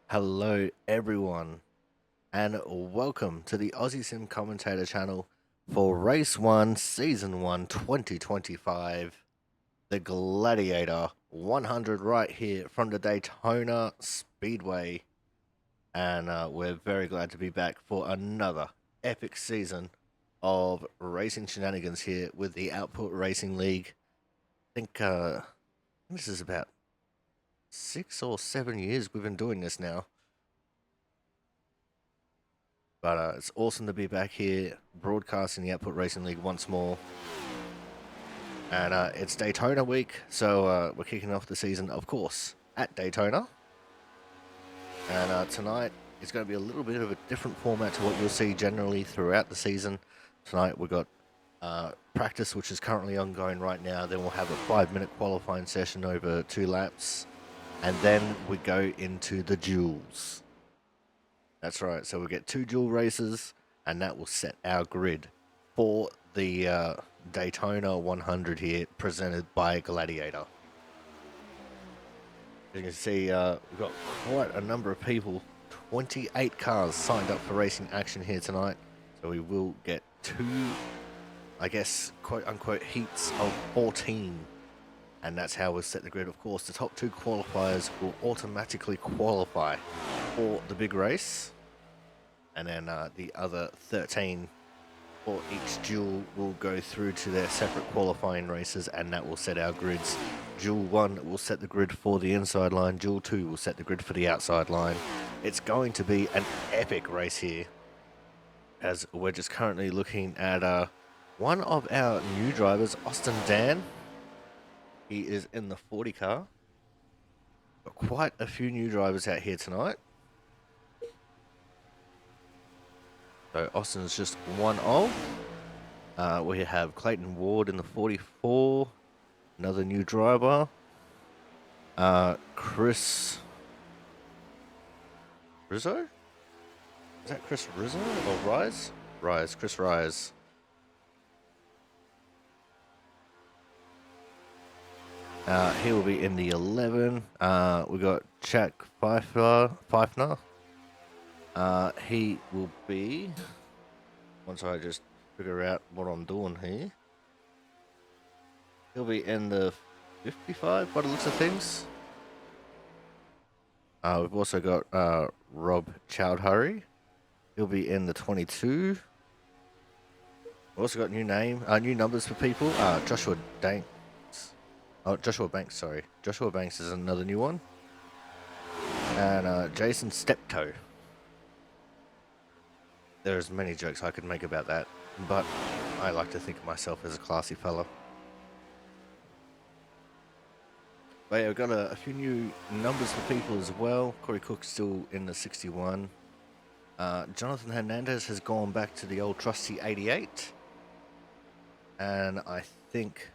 Hello, everyone, and welcome to the Aussie Sim Commentator channel for Race 1, Season 1, 2025, the Gladiator 100 right here from the Daytona Speedway. And we're very glad to be back for another epic season of racing shenanigans here with the Output Racing League. I think this is about 6 or 7 years we've been doing this now. But it's awesome to be back here broadcasting the Output Racing League once more. And it's Daytona week, so we're kicking off the season, of course, at Daytona. And tonight is going to be a little bit of a different format to what you'll see generally throughout the season. Tonight we've got practice, which is currently ongoing right now. Then we'll have a 5-minute qualifying session over 2 laps. And then we go into the duels. That's right, so we'll get 2 dual races, and that will set our grid for the Daytona 100 here, presented by Gladiator. As you can see, we've got quite a number of people, 28 cars signed up for racing action here tonight. So we will get 2, I guess, quote-unquote heats of 14. And that's how we'll set the grid. Of course, the top 2 qualifiers will automatically qualify for the big race. And then the other 13 for each duel will go through to their separate qualifying races, and that will set our grids. Duel 1 will set the grid for the inside line. Duel 2 will set the grid for the outside line. It's going to be an epic race here, as we're just currently looking at one of our new drivers, Austin Dan. He is in the 40 car. Got quite a few new drivers out here tonight. So Austin's just one of. We have Clayton Ward in the 44. Another new driver. Chris Rizzo? Is that Chris Rizzo or Rise? Rise, Chris Rise. He will be in the 11. We got Jack Pfeifner. He will be, once I just figure out what I'm doing here, he'll be in the 55 by the looks of things. We've also got Rob Chowdhury. He'll be in the 22. We've also got new numbers for people. Joshua Banks. Oh, Joshua Banks, sorry. Joshua Banks is another new one. And Jason Steptoe. There's many jokes I could make about that, but I like to think of myself as a classy fella. But yeah, we've got a few new numbers for people as well. Corey Cook's still in the 61. Jonathan Hernandez has gone back to the old trusty 88. And I think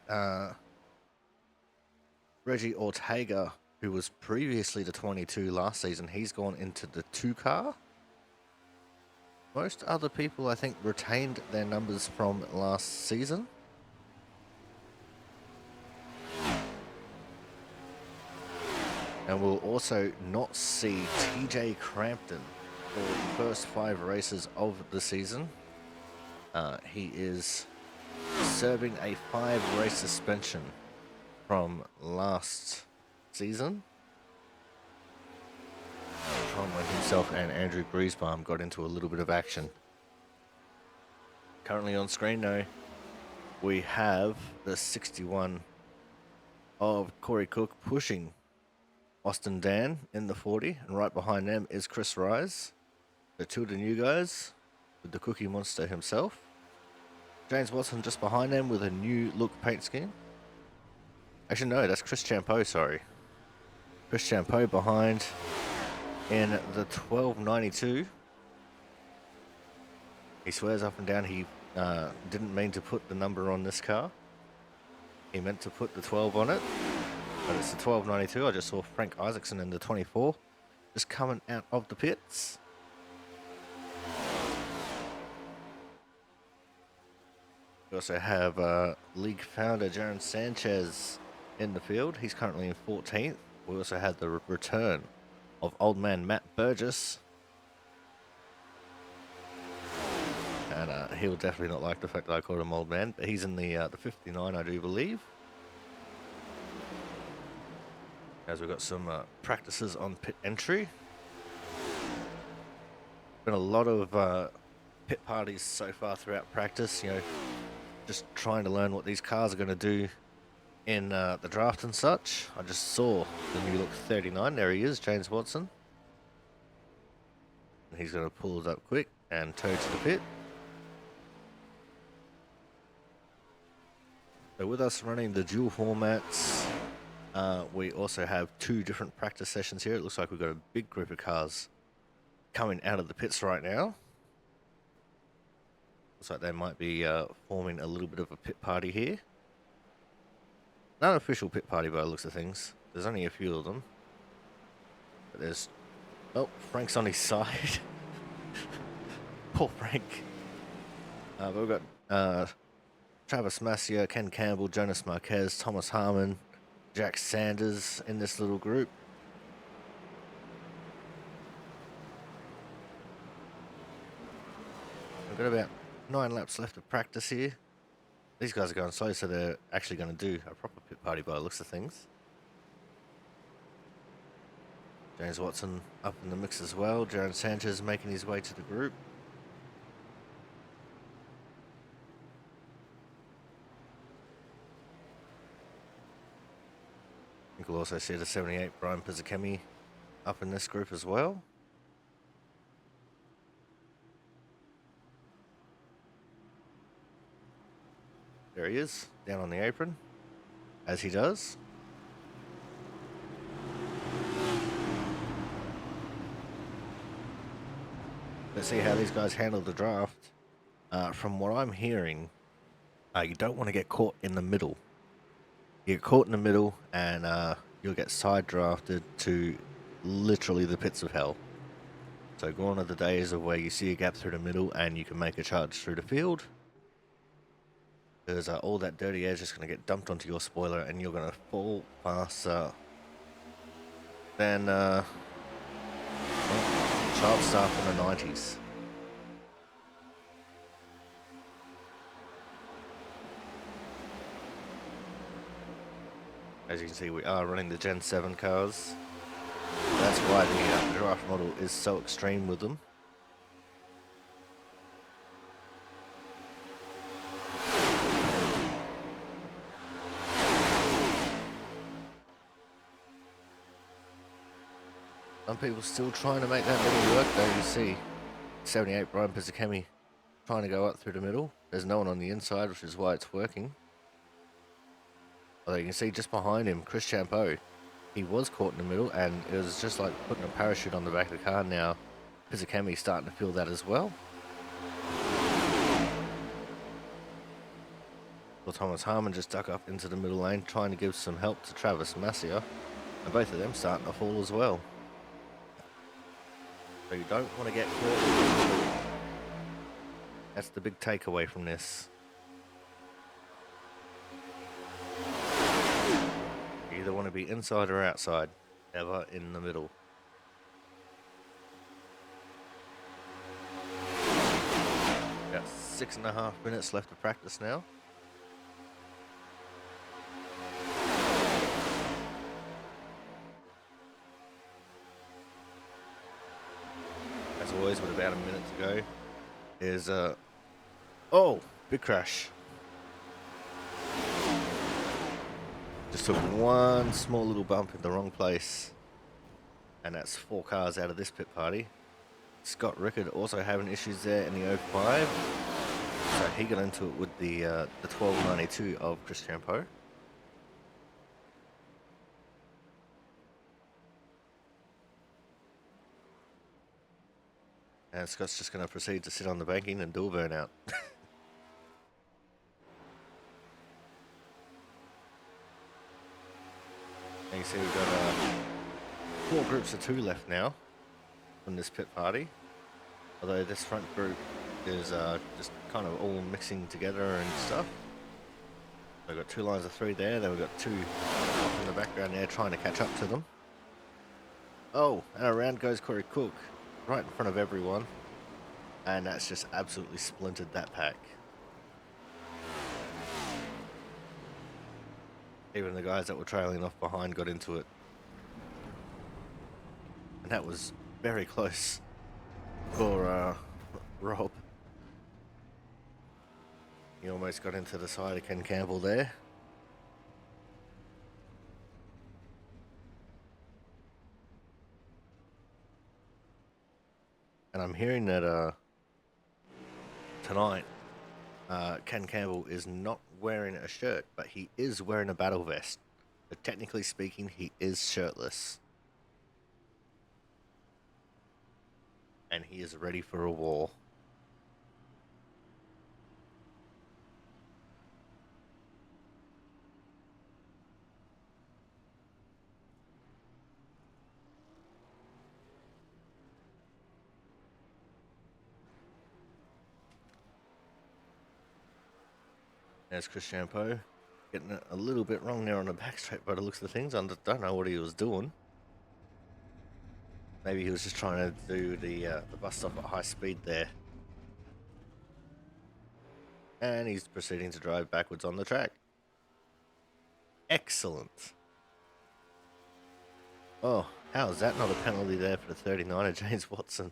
Reggie Ortega, who was previously the 22 last season, he's gone into the 2 car. Most other people, I think, retained their numbers from last season. And we'll also not see TJ Crampton for the first 5 races of the season. He is serving a 5-race suspension from last season, from when himself and Andrew Griesbaum got into a little bit of action. Currently on screen now, we have the 61 of Corey Cook pushing Austin Dan in the 40, and right behind them is Chris Rise, the 2 of the new guys with the Cookie Monster himself. James Watson just behind them with a new look paint scheme. Actually, no, that's Chris Champeau, sorry. Chris Champeau behind in the 1292. He swears up and down he didn't mean to put the number on this car. He meant to put the 12 on it, but it's the 1292. I just saw Frank Isaacson in the 24 just coming out of the pits. We also have league founder Jaron Sanchez in the field. He's currently in 14th. We also had the return of old man Matt Burgess. And he'll definitely not like the fact that I called him old man, but he's in the 59, I do believe. As we've got some practices on pit entry. Been a lot of pit parties so far throughout practice, you know, just trying to learn what these cars are going to do in the draft and such. I just saw the new look 39. There he is, James Watson. And he's going to pull it up quick and tow to the pit. So with us running the dual formats, we also have 2 different practice sessions here. It looks like we've got a big group of cars coming out of the pits right now. Looks like they might be forming a little bit of a pit party here. Not an official pit party by the looks of things. There's only a few of them. But there's... Oh, Frank's on his side. Poor Frank. But we've got Travis Massier, Ken Campbell, Jonas Marquez, Thomas Harmon, Jack Sanders in this little group. We've got about 9 laps left of practice here. These guys are going slow, so they're actually going to do a proper pit party by the looks of things. James Watson up in the mix as well. Jaron Sanchez making his way to the group. I think we'll also see the 78 Brian Pizzakemi up in this group as well. There he is, down on the apron, as he does. Let's see how these guys handle the draft. From what I'm hearing, you don't want to get caught in the middle. You get caught in the middle and you'll get side drafted to literally the pits of hell. So gone are the days of where you see a gap through the middle and you can make a charge through the field. Because all that dirty air is just going to get dumped onto your spoiler and you're going to fall faster than child staff in the 90s. As you can see, we are running the Gen 7 cars. That's why the draft model is so extreme with them. Some people still trying to make that middle work though. You see 78 Brian Pizzakemi trying to go up through the middle. There's no one on the inside, which is why it's working. Although you can see just behind him, Chris Champeau. He was caught in the middle and it was just like putting a parachute on the back of the car. Now Pizzakemi's starting to feel that as well. Well, Thomas Harmon just duck up into the middle lane trying to give some help to Travis Massier. And both of them starting to fall as well. So you don't want to get caught. That's the big takeaway from this. You either want to be inside or outside, never in the middle. Got 6.5 minutes left of practice now. Always with about a minute to go is oh, big crash. Just took one small little bump in the wrong place and that's 4 cars out of this pit party. Scott Rickard also having issues there in the 05, so he got into it with the 1292 of Chris Champeau. And Scott's just going to proceed to sit on the banking and do a burnout. And you see we've got 4 groups of 2 left now from this pit party. Although this front group is just kind of all mixing together and stuff. We've got 2 lines of 3 there, then we've got 2 off in the background there trying to catch up to them. Oh, and around goes Corey Cook, right in front of everyone. And that's just absolutely splintered that pack. Even the guys that were trailing off behind got into it. And that was very close for Rob. He almost got into the side of Ken Campbell there. And I'm hearing that tonight Ken Campbell is not wearing a shirt, but he is wearing a battle vest. But technically speaking, he is shirtless. And he is ready for a war. There's Chris Champeau, getting it a little bit wrong there on the back straight by the looks of things. I don't know what he was doing. Maybe he was just trying to do the bus stop at high speed there. And he's proceeding to drive backwards on the track. Excellent. Oh, how is that not a penalty there for the 39er, James Watson?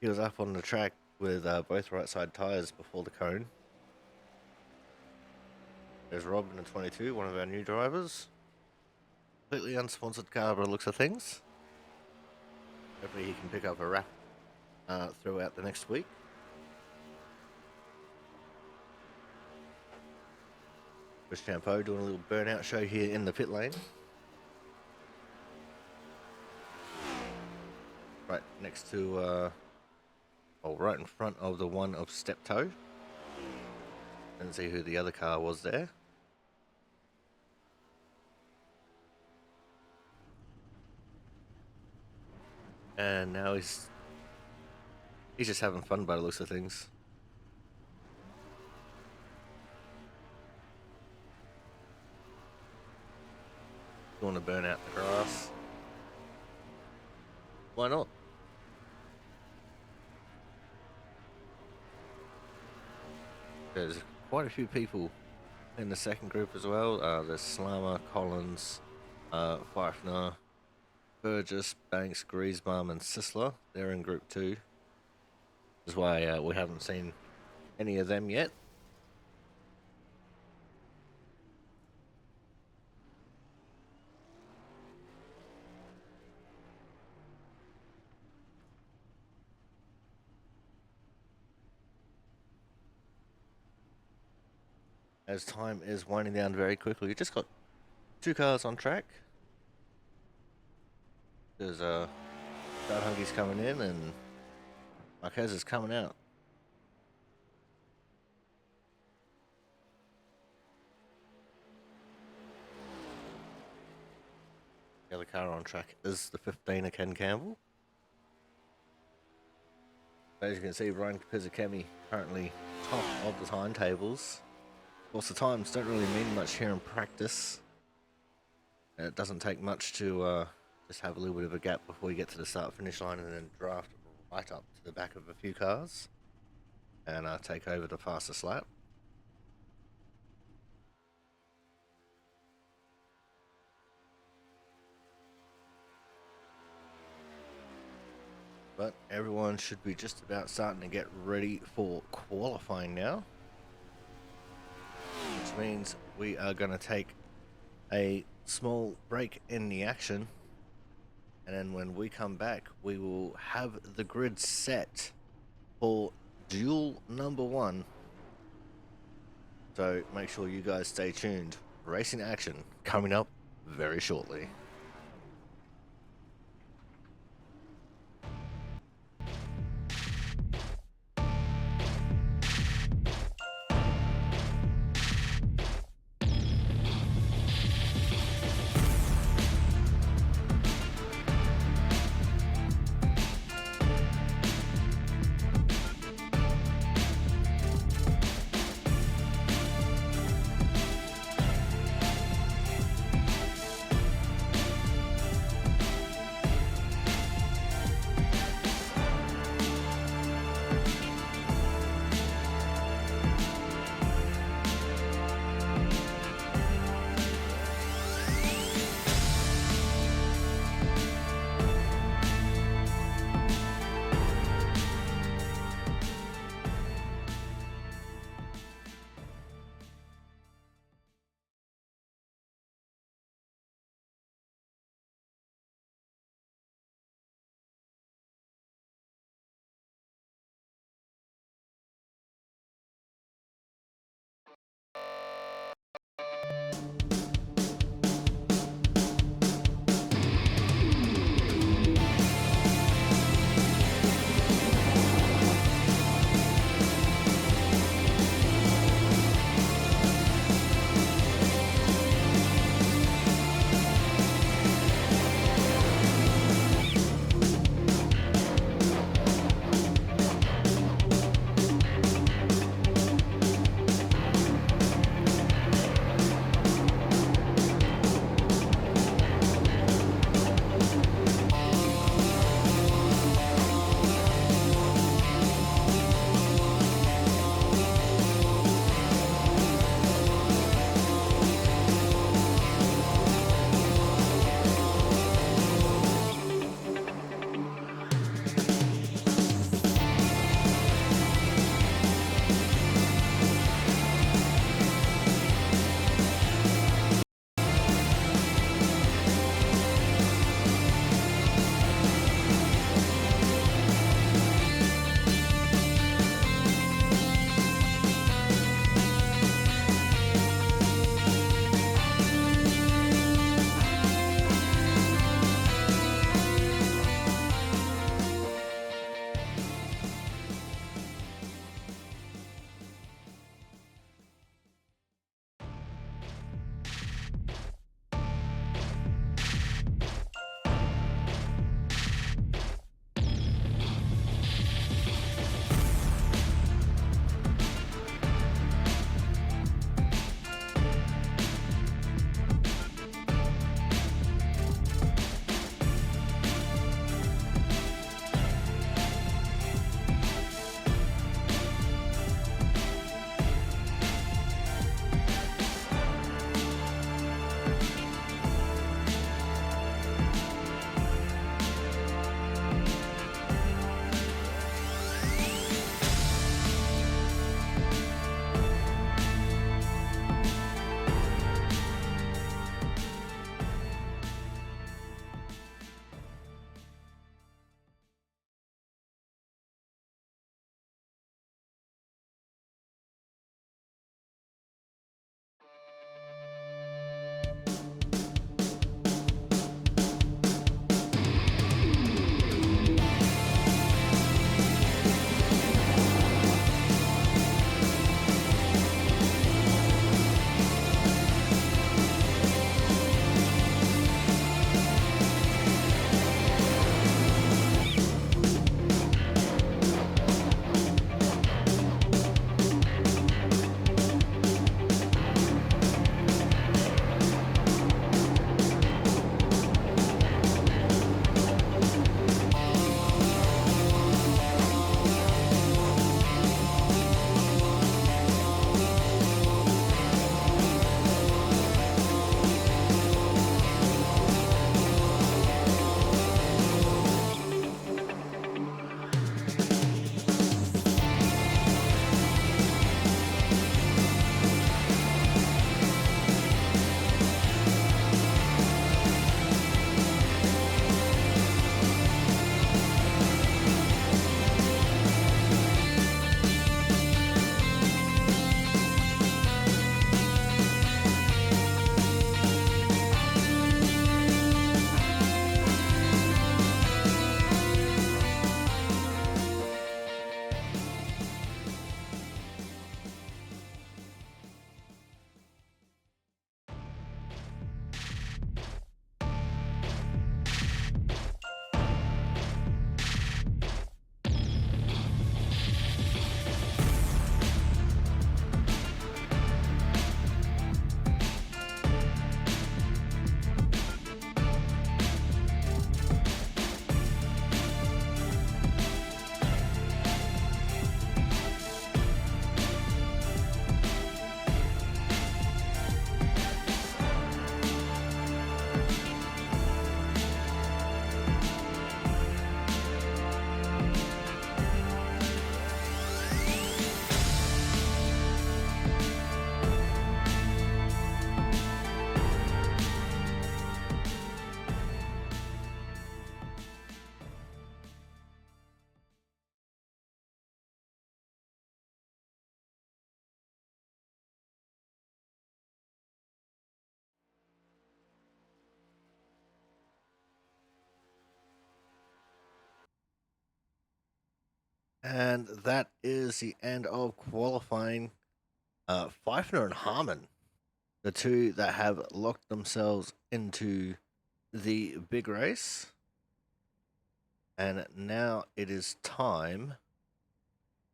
He was up on the track with both right side tyres before the cone. There's Rob in the 22, one of our new drivers. Completely unsponsored car by the looks of things. Hopefully he can pick up a wrap throughout the next week. Chris Champeau doing a little burnout show here in the pit lane. Right next to, right in front of the one of Steptoe. And see who the other car was there. And now he's just having fun by the looks of things. You want to burn out the grass? Why not? There's quite a few people in the second group as well. There's Slammer, Collins, Pfeiffer, Burgess, Banks, Griezbaum, and Sisler. They're in group 2. That's why we haven't seen any of them yet. As time is winding down very quickly, we just got 2 cars on track. There's Dad Huggy's coming in and Marquez is coming out. The other car on track is the 15er Ken Campbell. As you can see, Ryan Pizzakemi currently top of the timetables. Of course, the times don't really mean much here in practice. And it doesn't take much to just have a little bit of a gap before you get to the start-finish line and then draft right up to the back of a few cars and take over the fastest lap. But everyone should be just about starting to get ready for qualifying now. Which means we are going to take a small break in the action. And then when we come back, we will have the grid set for duel number 1. So make sure you guys stay tuned. Racing action coming up very shortly. And that is the end of qualifying. Pfeiffer and Harmon, the two that have locked themselves into the big race. And now it is time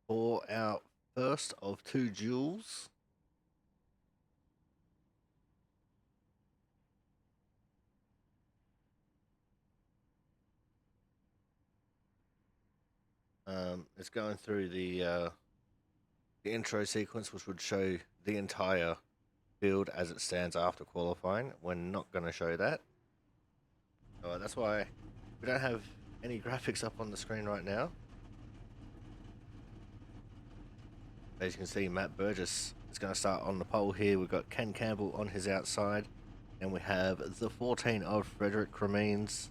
for our first of two duels. It's going through the intro sequence, which would show the entire field as it stands after qualifying. We're not going to show that. That's why we don't have any graphics up on the screen right now. As you can see, Matt Burgess is going to start on the pole here. We've got Ken Campbell on his outside. And we have the 14 of Frederick Cremines.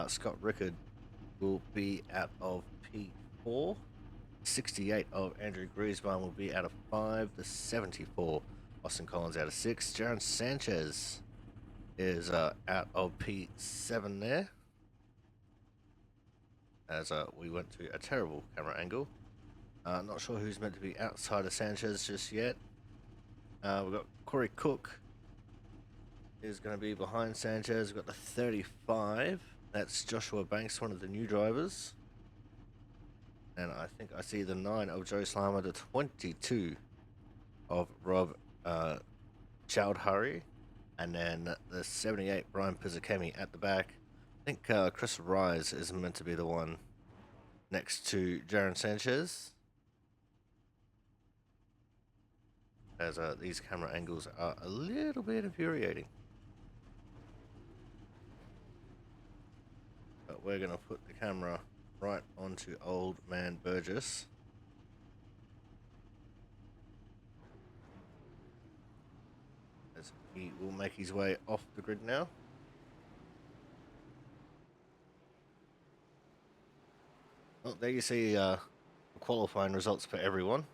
Scott Rickard will be out of P4. 68 of Andrew Griezmann will be out of 5. The 74, Austin Collins out of 6. Jaron Sanchez is out of P7 there. As we went to a terrible camera angle. Not sure who's meant to be outside of Sanchez just yet. We've got Corey Cook is going to be behind Sanchez. We've got the 35. That's Joshua Banks, one of the new drivers. And I think I see the 9 of Joe Slimer, the 22 of Rob Chowdhury, and then the 78 Brian Pizzakemi at the back. I think Chris Rise is meant to be the one next to Jaron Sanchez. As these camera angles are a little bit infuriating. But we're going to put the camera right onto old man Burgess. As he will make his way off the grid now. Well, there you see qualifying results for everyone.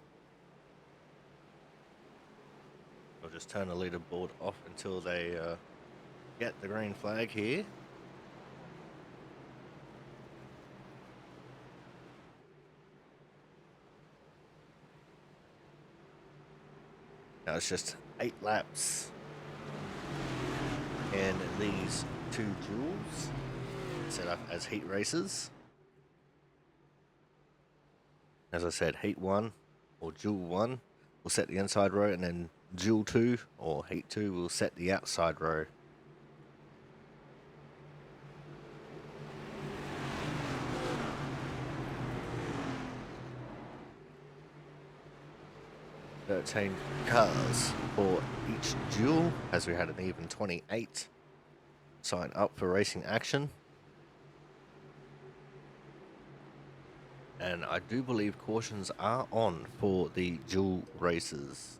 I'll just turn the leaderboard off until they get the green flag here. Now it's just 8 laps in these two duels set up as heat races. As I said, heat 1 or duel 1 will set the inside row, and then duel 2 or heat 2 will set the outside row. $13 cars for each duel, as we had an even 28 sign up for racing action. And I do believe cautions are on for the duel races.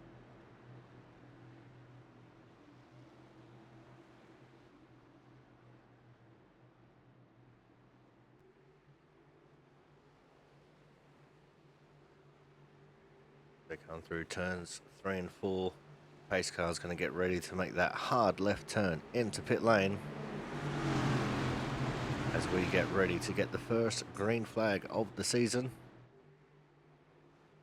They come through turns 3 and 4. Pace car is going to get ready to make that hard left turn into pit lane. As we get ready to get the first green flag of the season.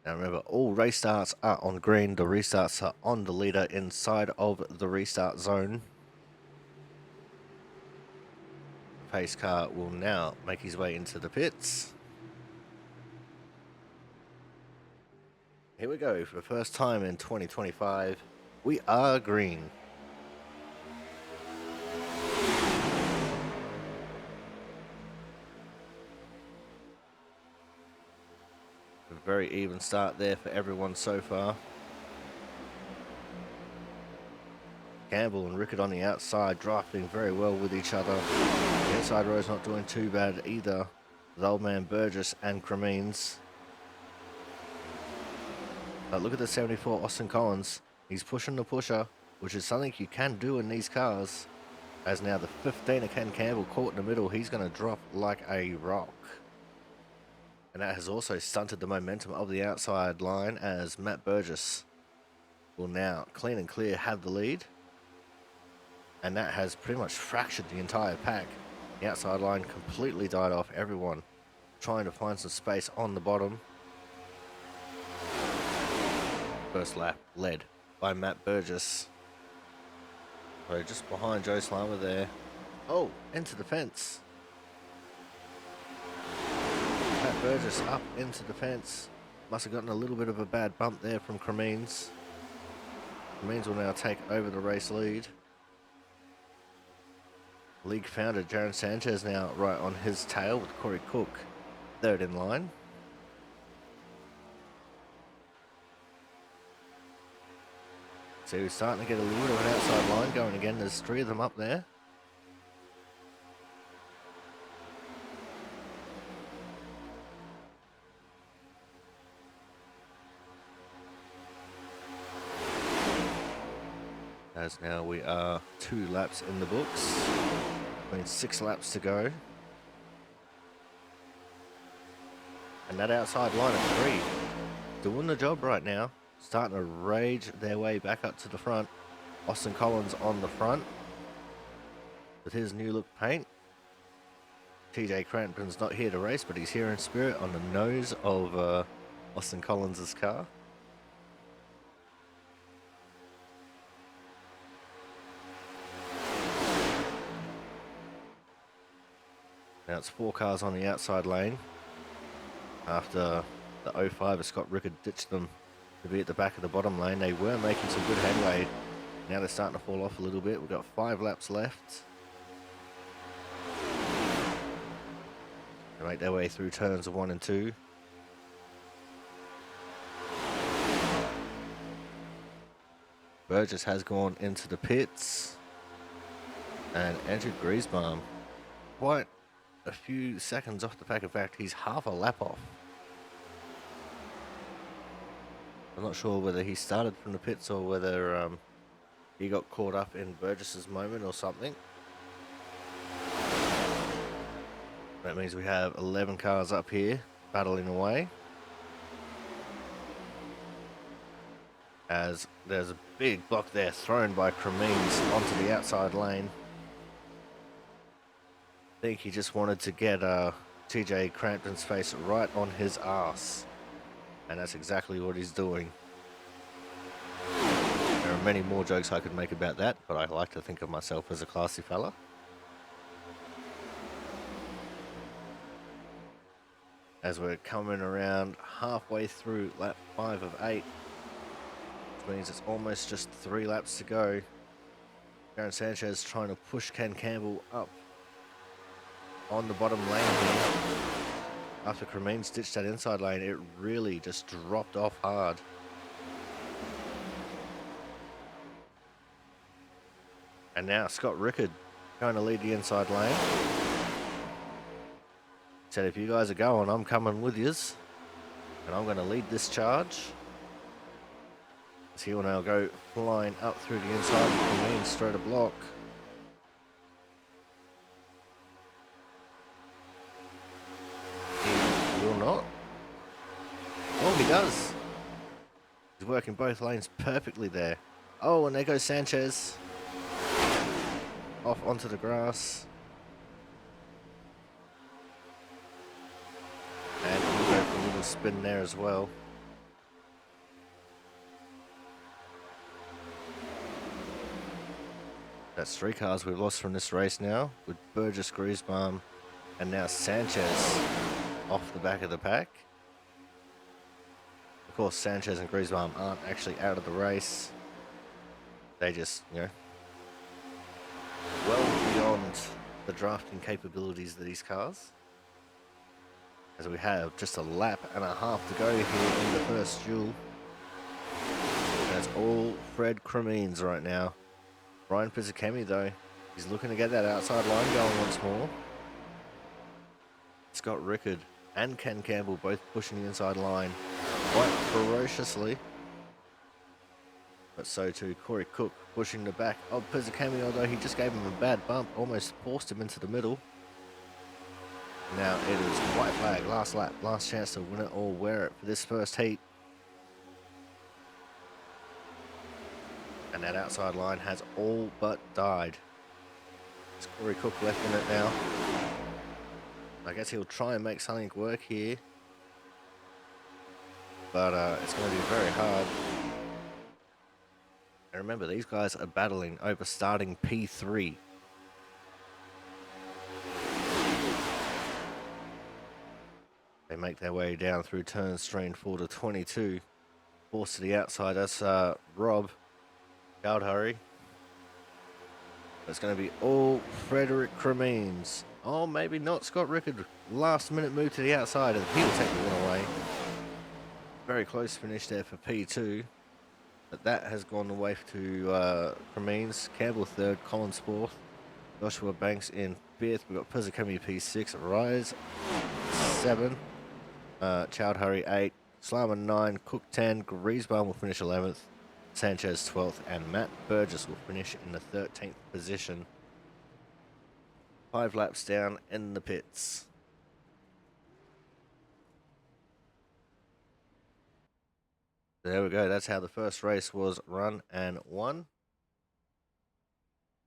Now remember, all race starts are on green. The restarts are on the leader inside of the restart zone. The pace car will now make his way into the pits. Here we go, for the first time in 2025, we are green. A very even start there for everyone so far. Campbell and Rickard on the outside, drafting very well with each other. The inside row is not doing too bad either, with old man Burgess and Cremines. But look at the 74 Austin Collins. He's pushing the pusher, which is something you can do in these cars. As now the 15 of Ken Campbell caught in the middle, he's going to drop like a rock. And that has also stunted the momentum of the outside line, as Matt Burgess will now clean and clear have the lead. And that has pretty much fractured the entire pack. The outside line completely died off everyone trying to find some space on the bottom. First lap led by Matt Burgess. So just behind Joe Slammer there. Oh, into the fence. Matt Burgess up into the fence. Must have gotten a little bit of a bad bump there from Cremines. Cremines will now take over the race lead. League founder Jaron Sanchez now right on his tail with Corey Cook third in line. So we're starting to get a little bit of an outside line going again. There's three of them up there. As now we are 2 laps in the books. Means 6 laps to go. And that outside line of 3 doing the job right now. Starting to rage their way back up to the front. Austin Collins on the front with his new look paint. TJ Crampton's not here to race, but he's here in spirit on the nose of Austin Collins' car. Now it's 4 cars on the outside lane. After the 05 Scott Rickard ditched them to be at the back of the bottom lane. They were making some good headway. Now they're starting to fall off a little bit. We've got 5 laps left. They make their way through turns of 1 and 2. Burgess has gone into the pits. And Andrew Griesbaum, quite a few seconds off the pack. In fact, he's half a lap off. I'm not sure whether he started from the pits or whether he got caught up in Burgess's moment or something. That means we have 11 cars up here battling away. As there's a big block there thrown by Cremines onto the outside lane. I think he just wanted to get TJ Crampton's face right on his ass. And that's exactly what he's doing. There are many more jokes I could make about that, but I like to think of myself as a classy fella. As we're coming around halfway through lap 5 of 8, which means it's almost just 3 laps to go. Jaron Sanchez trying to push Ken Campbell up on the bottom lane here. After Cremines ditched that inside lane, it really just dropped off hard. And now Scott Rickard going to lead the inside lane. Said, if you guys are going, I'm coming with yous. And I'm going to lead this charge. So he will now go flying up through the inside. Cremines straight a block. Not. Oh, he does. He's working both lanes perfectly there. Oh, and there goes Sanchez. Off onto the grass. And he'll go for a little spin there as well. That's 3 cars we've lost from this race now, with Burgess, Griesbaum, and now Sanchez off the back of the pack. Of course, Sanchez and Griesbaum aren't actually out of the race. They just, you know, well beyond the drafting capabilities of these cars. As we have just a lap and a half to go here in the first duel. That's all Fred Cremines right now. Ryan Pizzicemi, though, he's looking to get that outside line going once more. Scott Rickard and Ken Campbell both pushing the inside line quite ferociously. But so too Corey Cook pushing the back of Pizzicemi, although he just gave him a bad bump, almost forced him into the middle. Now it is white flag, last lap, last chance to win it or wear it for this first heat. And that outside line has all but died. It's Corey Cook left in it now. I guess he'll try and make something work here. But it's going to be very hard. And remember, these guys are battling over starting P3. They make their way down through turns 3 and 4 to 22. Forced to the outside, that's Rob Chowdhury. It's going to be all Frederick Cremines. Oh, maybe not. Scott Rickard, last minute move to the outside, and he'll take the win away. Very close finish there for P2. But that has gone away to Cremines. Campbell third, Collins fourth. Joshua Banks in fifth. We've got Puzakemi P6, Rise 7. Chowdhury 8. Slimer 9. Cook 10. Griesbaum will finish 11th. Sanchez 12th, and Matt Burgess will finish in the 13th position. 5 laps down in the pits. There we go. That's how the first race was run and won.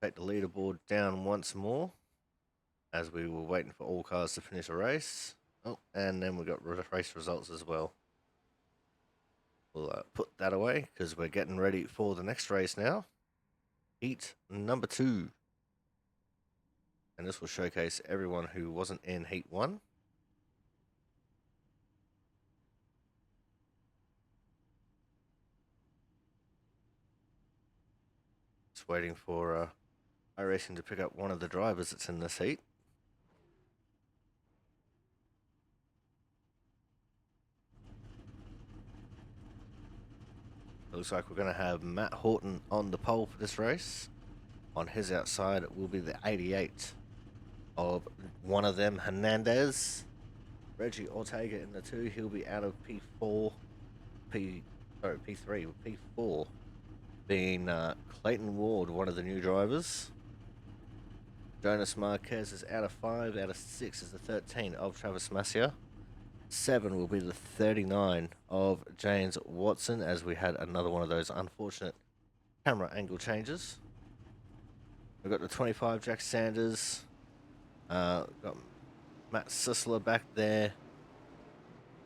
Take the leaderboard down once more as we were waiting for all cars to finish a race. Oh, and then we got race results as well. We'll put that away because we're getting ready for the next race now. Heat number 2. And this will showcase everyone who wasn't in Heat 1. Just waiting for iRacing to pick up one of the drivers that's in this heat. It looks like we're going to have Matt Horton on the pole for this race. On his outside, it will be the 88 of one of them, Hernandez. Reggie Ortega in the 2. He'll be out of P3, P4, being Clayton Ward, one of the new drivers. Jonas Marquez is out of 5. Out of 6 is the 13 of Travis Massia. 7 will be the 39 of James Watson, as we had another one of those unfortunate camera angle changes. We've got the 25, Jack Sanders. Got Matt Sisler back there.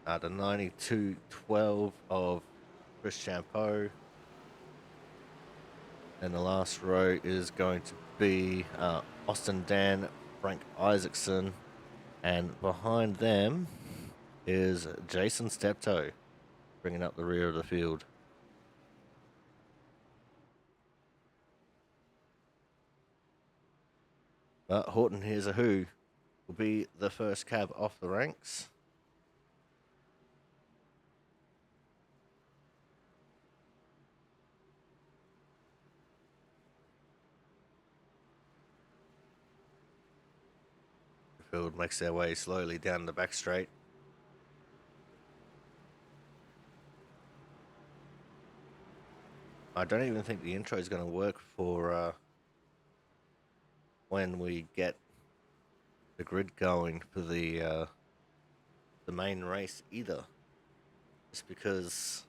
The 92, 12 of Chris Champeau. And the last row is going to be Austin Dan, Frank Isaacson. And behind them is Jason Steptoe, bringing up the rear of the field. But Horton Here's a Who will be the first cab off the ranks. The field makes their way slowly down the back straight. I don't even think the intro is going to work for when we get the grid going for the main race either. Just because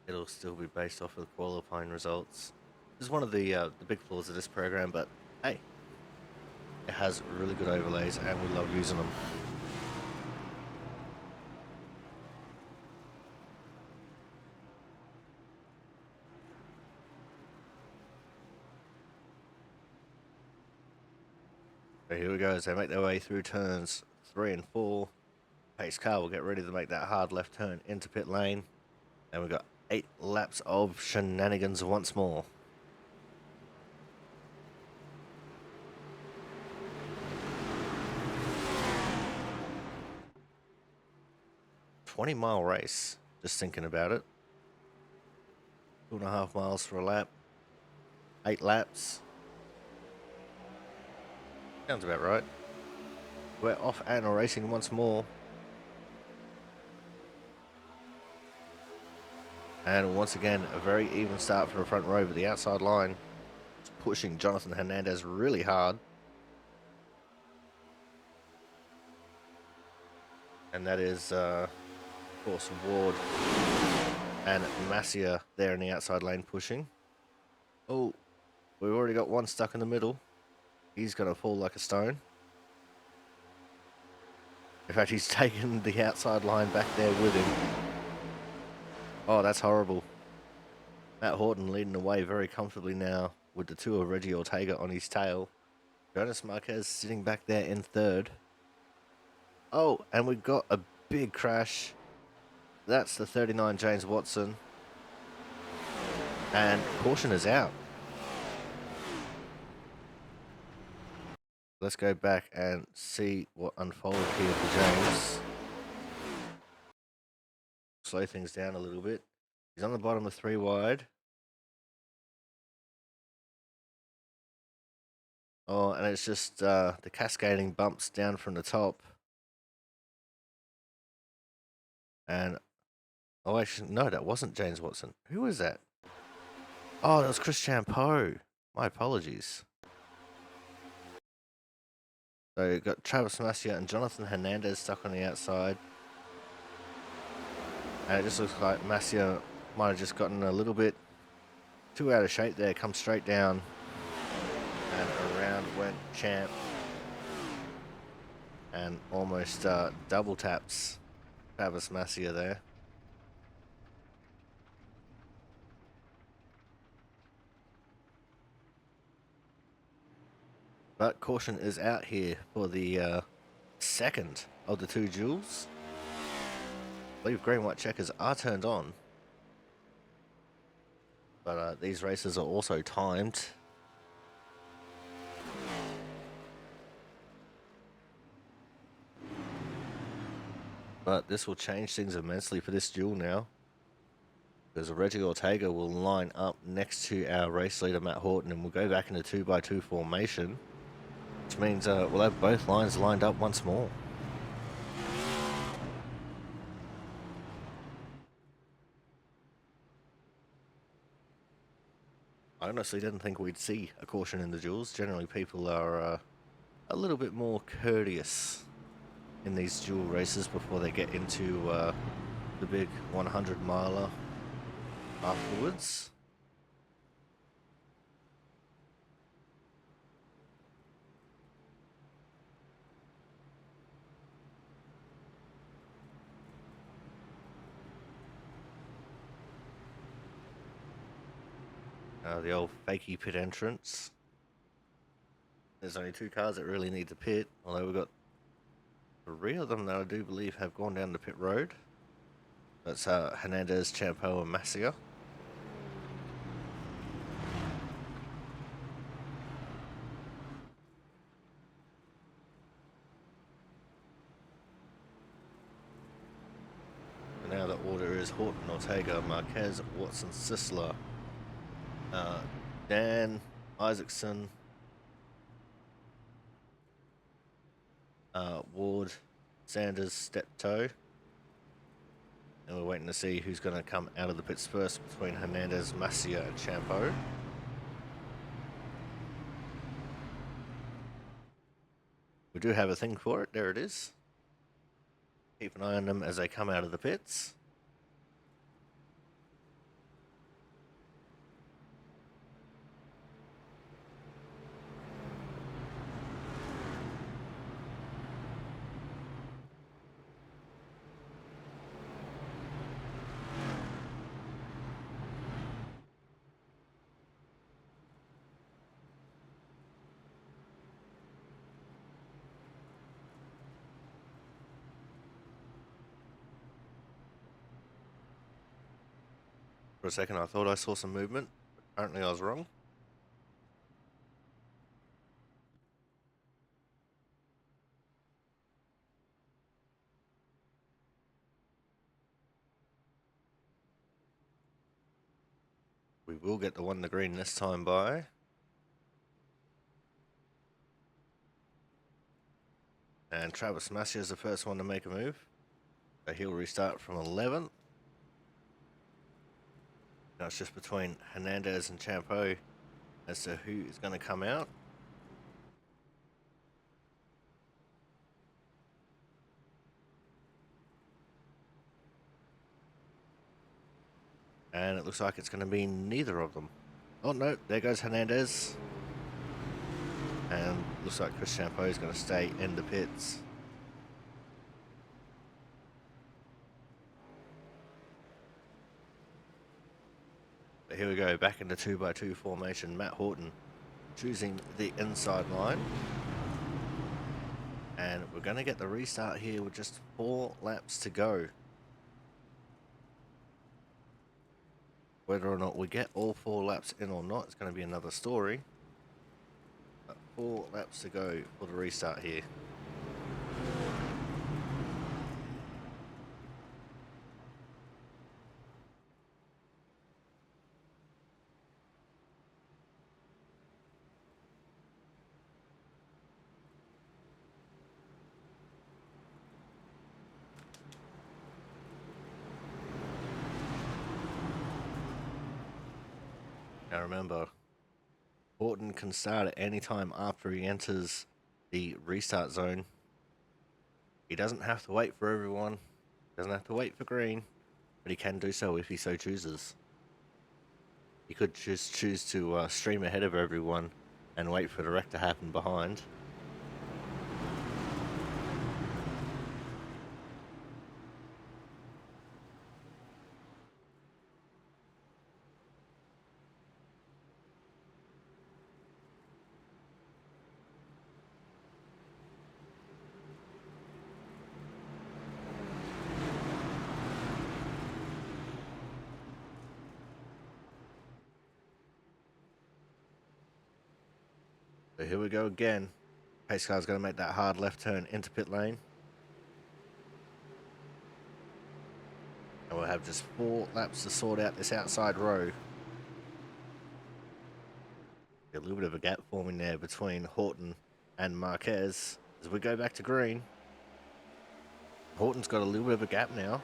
it'll still be based off of the qualifying results. This is one of the big flaws of this program, but hey, it has really good overlays and we love using them. So here we go as they make their way through turns 3 and 4. Pace car will get ready to make that hard left turn into pit lane. And we've got 8 laps of shenanigans once more. $20-mile race, just thinking about it. 2.5 miles for a lap. 8 laps. Sounds about right. We're off and racing once more. And once again, a very even start for the front row, but the outside line is pushing Jonathan Hernandez really hard. And that is, of course, Ward and Massia there in the outside lane pushing. Oh, we've already got one stuck in the middle. He's going to fall like a stone. In fact, he's taken the outside line back there with him. Oh, that's horrible. Matt Horton leading the way very comfortably now with the two of Reggie Ortega on his tail. Jonas Marquez sitting back there in third. Oh, and we've got a big crash. That's the 39 James Watson. And caution is out. Let's go back and see what unfolded here for James. Slow things down a little bit. He's on the bottom of 3 wide. Oh, and it's just the cascading bumps down from the top. And, oh, actually, no, that wasn't James Watson. Who was that? Oh, that was Chris Champeau. My apologies. So you've got Travis Masia and Jonathan Hernandez stuck on the outside. And it just looks like Masia might have just gotten a little bit too out of shape there. Come straight down. And around went Champ. And almost double taps Travis Masia there. But caution is out here for the second of the 2 duels. I believe green white checkers are turned on. But these races are also timed. But this will change things immensely for this duel now. Because Reggie Ortega will line up next to our race leader Matt Horton and we'll go back in a 2x2 formation. Which means we'll have both lines lined up once more. I honestly didn't think we'd see a caution in the duels. Generally people are a little bit more courteous in these duel races before they get into the big 100-miler afterwards. The old fakey pit entrance. There's only 2 cars that really need to pit, although we've got 3 of them that I do believe have gone down the pit road. That's Hernandez, Champeau, and Masia. And now the order is Horton, Ortega, Marquez, Watson, Sisler, Dan, Isaacson, Ward, Sanders, Steptoe. And we're waiting to see who's going to come out of the pits first between Hernandez, Masia, and Champeau. We do have a thing for it. There it is. Keep an eye on them as they come out of the pits. For a second I thought I saw some movement, but apparently I was wrong. We will get the 1 to green this time by. And Travis Masia is the first one to make a move. So he'll restart from 11th. Now it's just between Hernandez and Champeau as to who is going to come out. And it looks like it's going to be neither of them. Oh no, there goes Hernandez. And looks like Chris Champeau is going to stay in the pits. Here we go, back in the 2x2 formation. Matt Horton choosing the inside line. And we're going to get the restart here with just 4 laps to go. Whether or not we get all 4 laps in or not, it's going to be another story. But 4 laps to go for the restart here. Now remember, Horton can start at any time after he enters the restart zone. He doesn't have to wait for everyone, doesn't have to wait for green, but he can do so if he so chooses. He could just choose to stream ahead of everyone and wait for the wreck to happen behind. So here we go again. Pace car's going to make that hard left turn into pit lane. And we'll have just 4 laps to sort out this outside row. A little bit of a gap forming there between Horton and Marquez as we go back to green. Horton's got a little bit of a gap now.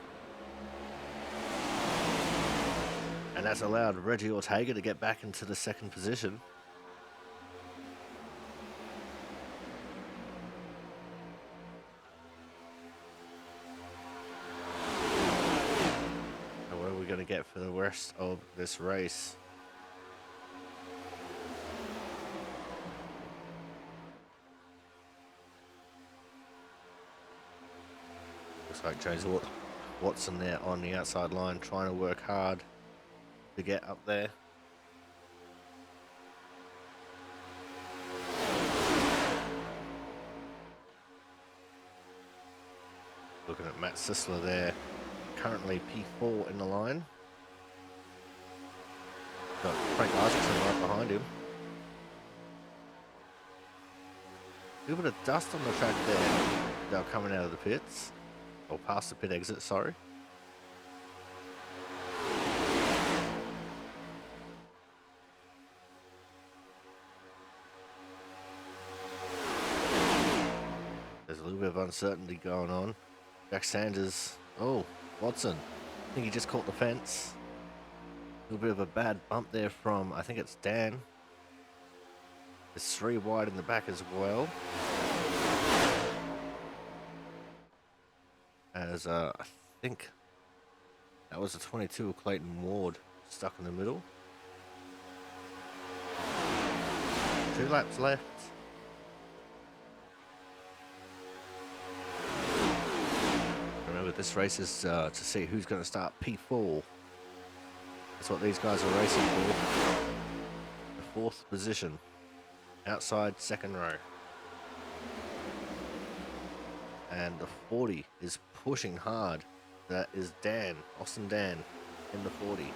And that's allowed Reggie Ortega to get back into the 2nd position. And what are we going to get for the rest of this race? Looks like James Watson there on the outside line, trying to work hard to get up there. Looking at Matt Sisler there, currently P4 in the line. Got Frank Isaacson right behind him. A little bit of dust on the track there. They're coming out of the pits. Or past the pit exit, sorry. There's a little bit of uncertainty going on. Jack Sanders. Oh, Watson. I think he just caught the fence. A little bit of a bad bump there from, I think it's Dan. There's 3 wide in the back as well. As I think that was a 22 of Clayton Ward stuck in the middle. 2 laps left. Remember, this race is to see who's going to start P4. That's what these guys are racing for. The 4th position, outside 2nd row. And the 40 is pushing hard. That is Dan, Austin Dan, in the 40.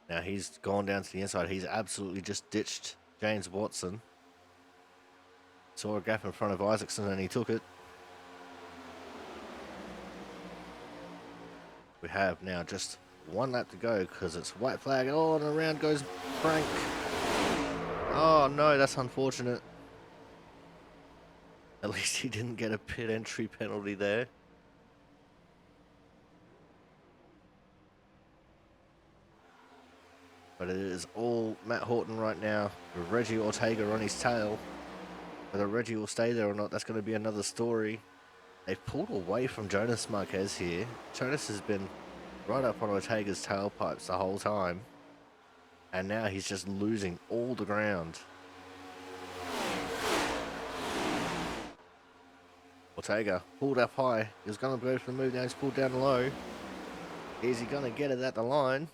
Now he's gone down to the inside. He's absolutely just ditched James Watson. Saw a gap in front of Isaacson and he took it. We have now just 1 lap to go because it's white flag. Oh, and around goes Frank. Oh no, that's unfortunate. At least he didn't get a pit entry penalty there. But it is all Matt Horton right now with Reggie Ortega on his tail. Whether Reggie will stay there or not, that's going to be another story. They've pulled away from Jonas Marquez here. Jonas has been right up on Ortega's tailpipes the whole time. And now he's just losing all the ground. Ortega pulled up high. He was going to go for the move. Now he's pulled down low. Is he going to get it at the line?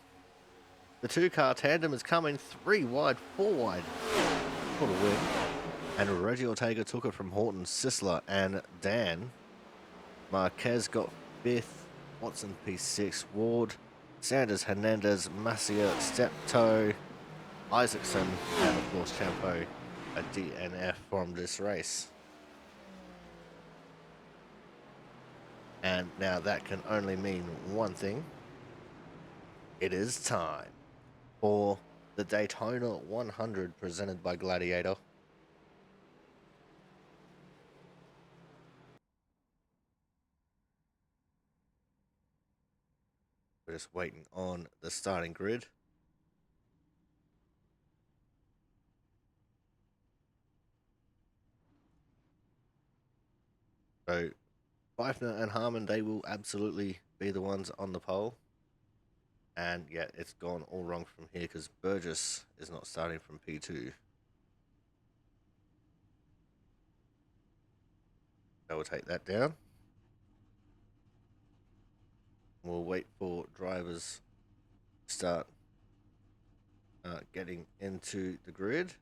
The two-car tandem is coming 3 wide, 4 wide for the win. And Reggie Ortega took it from Horton, Sisler, and Dan. Marquez got 5th. Watson P6. Ward, Sanders, Hernandez, Macia, Steptoe, Isaacson, and of course Champo, a DNF from this race. And now that can only mean one thing. It is time for the Daytona 100 presented by Gladiator. We're just waiting on the starting grid. So Pfeiffer and Harmon, they will absolutely be the ones on the pole. And yeah, it's gone all wrong from here because Burgess is not starting from P2. I will take that down. We'll wait for drivers to start getting into the grid.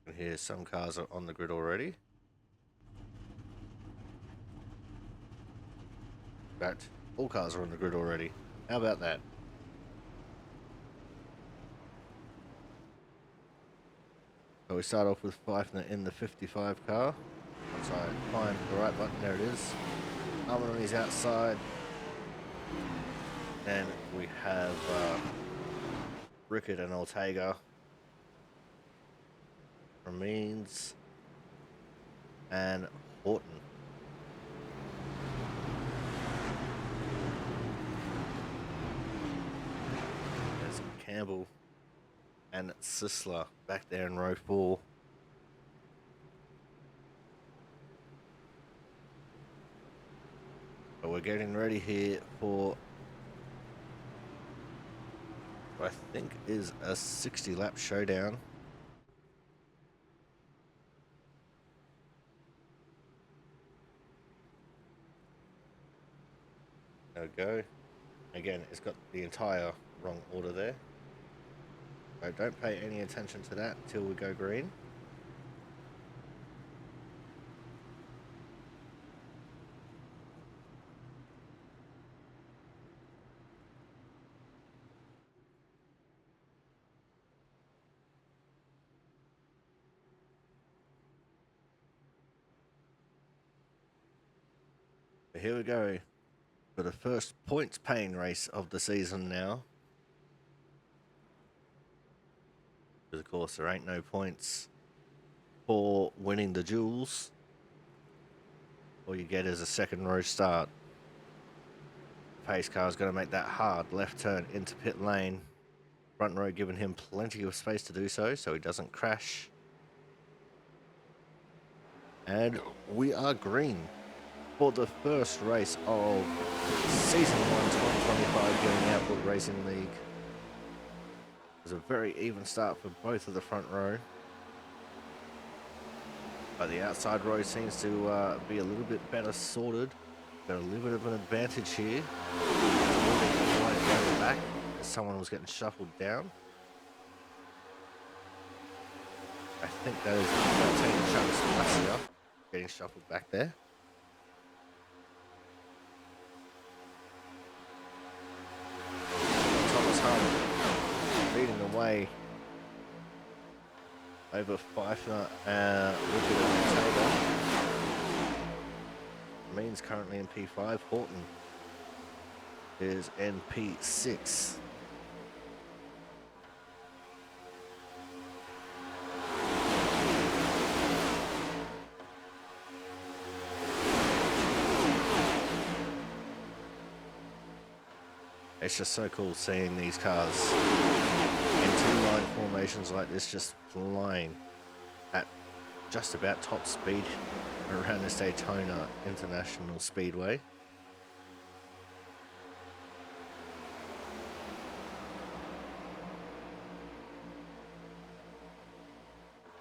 And here some cars are on the grid already. In fact, all cars are on the grid already. How about that? So we start off with Pfeiffer in the 55 car. Once I find the right button, there it is. Harmon on his outside. Then we have Rickett and Ortega. Ramines and Horton. There's Campbell and Sisler back there in row 4. But we're getting ready here for what I think is a 60-lap showdown. There we go. Again, it's got the entire wrong order there. So don't pay any attention to that until we go green. But here we go for the first points paying race of the season now. Because of course there ain't no points for winning the duels. All you get is a second row start. Pace car is going to make that hard left turn into pit lane. Front row giving him plenty of space to do so, so he doesn't crash. And we are green for the first race of Season 1 2025 Getting Outboard Racing League. It was a very even start for both of the front row. But the outside row seems to be a little bit better sorted. Got a little bit of an advantage here. Back. Someone was getting shuffled down. I think that is 13 Travis Macia getting shuffled back there. Thomas Harmon leading the way over Pfeiffer and Ortega. Means currently in P5. Horton is in P6. It's just so cool seeing these cars in two-line formations like this, just flying at just about top speed around this Daytona International Speedway.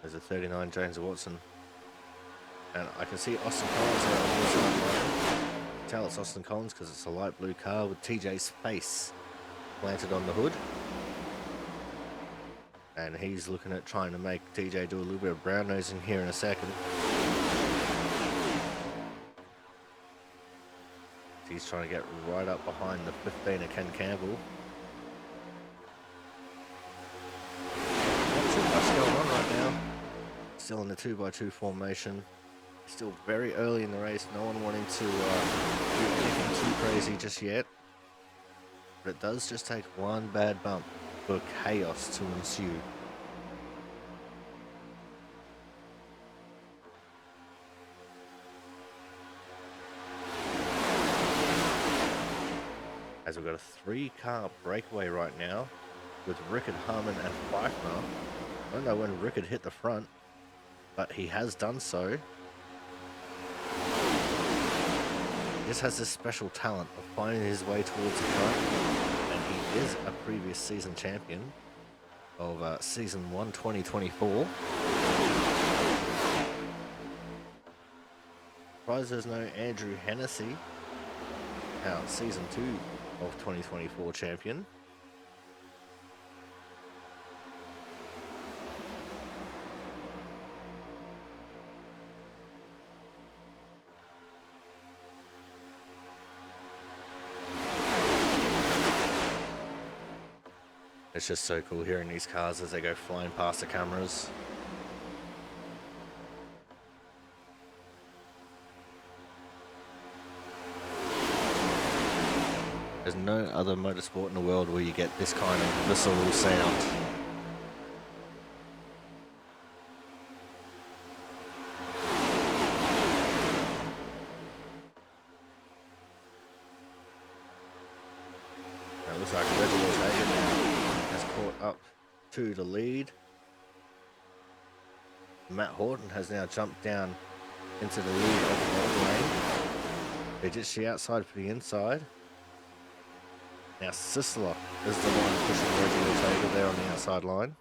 There's a 39 James Watson. And I can see Austin Collins there on the side line. Tell it's Austin Collins because it's a light blue car with TJ's face planted on the hood. And he's looking at trying to make TJ do a little bit of brown nosing here in a second. He's trying to get right up behind the 15 of Ken Campbell. Not too much going on right now. Still in the 2x2 formation. Still very early in the race. No one wanting to do anything too crazy just yet. But it does just take one bad bump for chaos to ensue. As we've got a 3-car breakaway right now with Rickard, Harmon and Pfeiffer. I don't know when Rickard hit the front, but he has done so. He just has this special talent of finding his way towards the front, and he is a previous season champion of Season 1 2024. Surprised there's no Andrew Hennessy, our Season 2 of 2024 champion. It's just so cool hearing these cars as they go flying past the cameras. There's no other motorsport in the world where you get this kind of visceral sound. Now it looks like Gladiator has caught up to the lead. Matt Horton has now jumped down into the lead of the bottom lane. They ditched the outside for the inside. Now Sisler is the one pushing Reggie Ortega there on the outside line.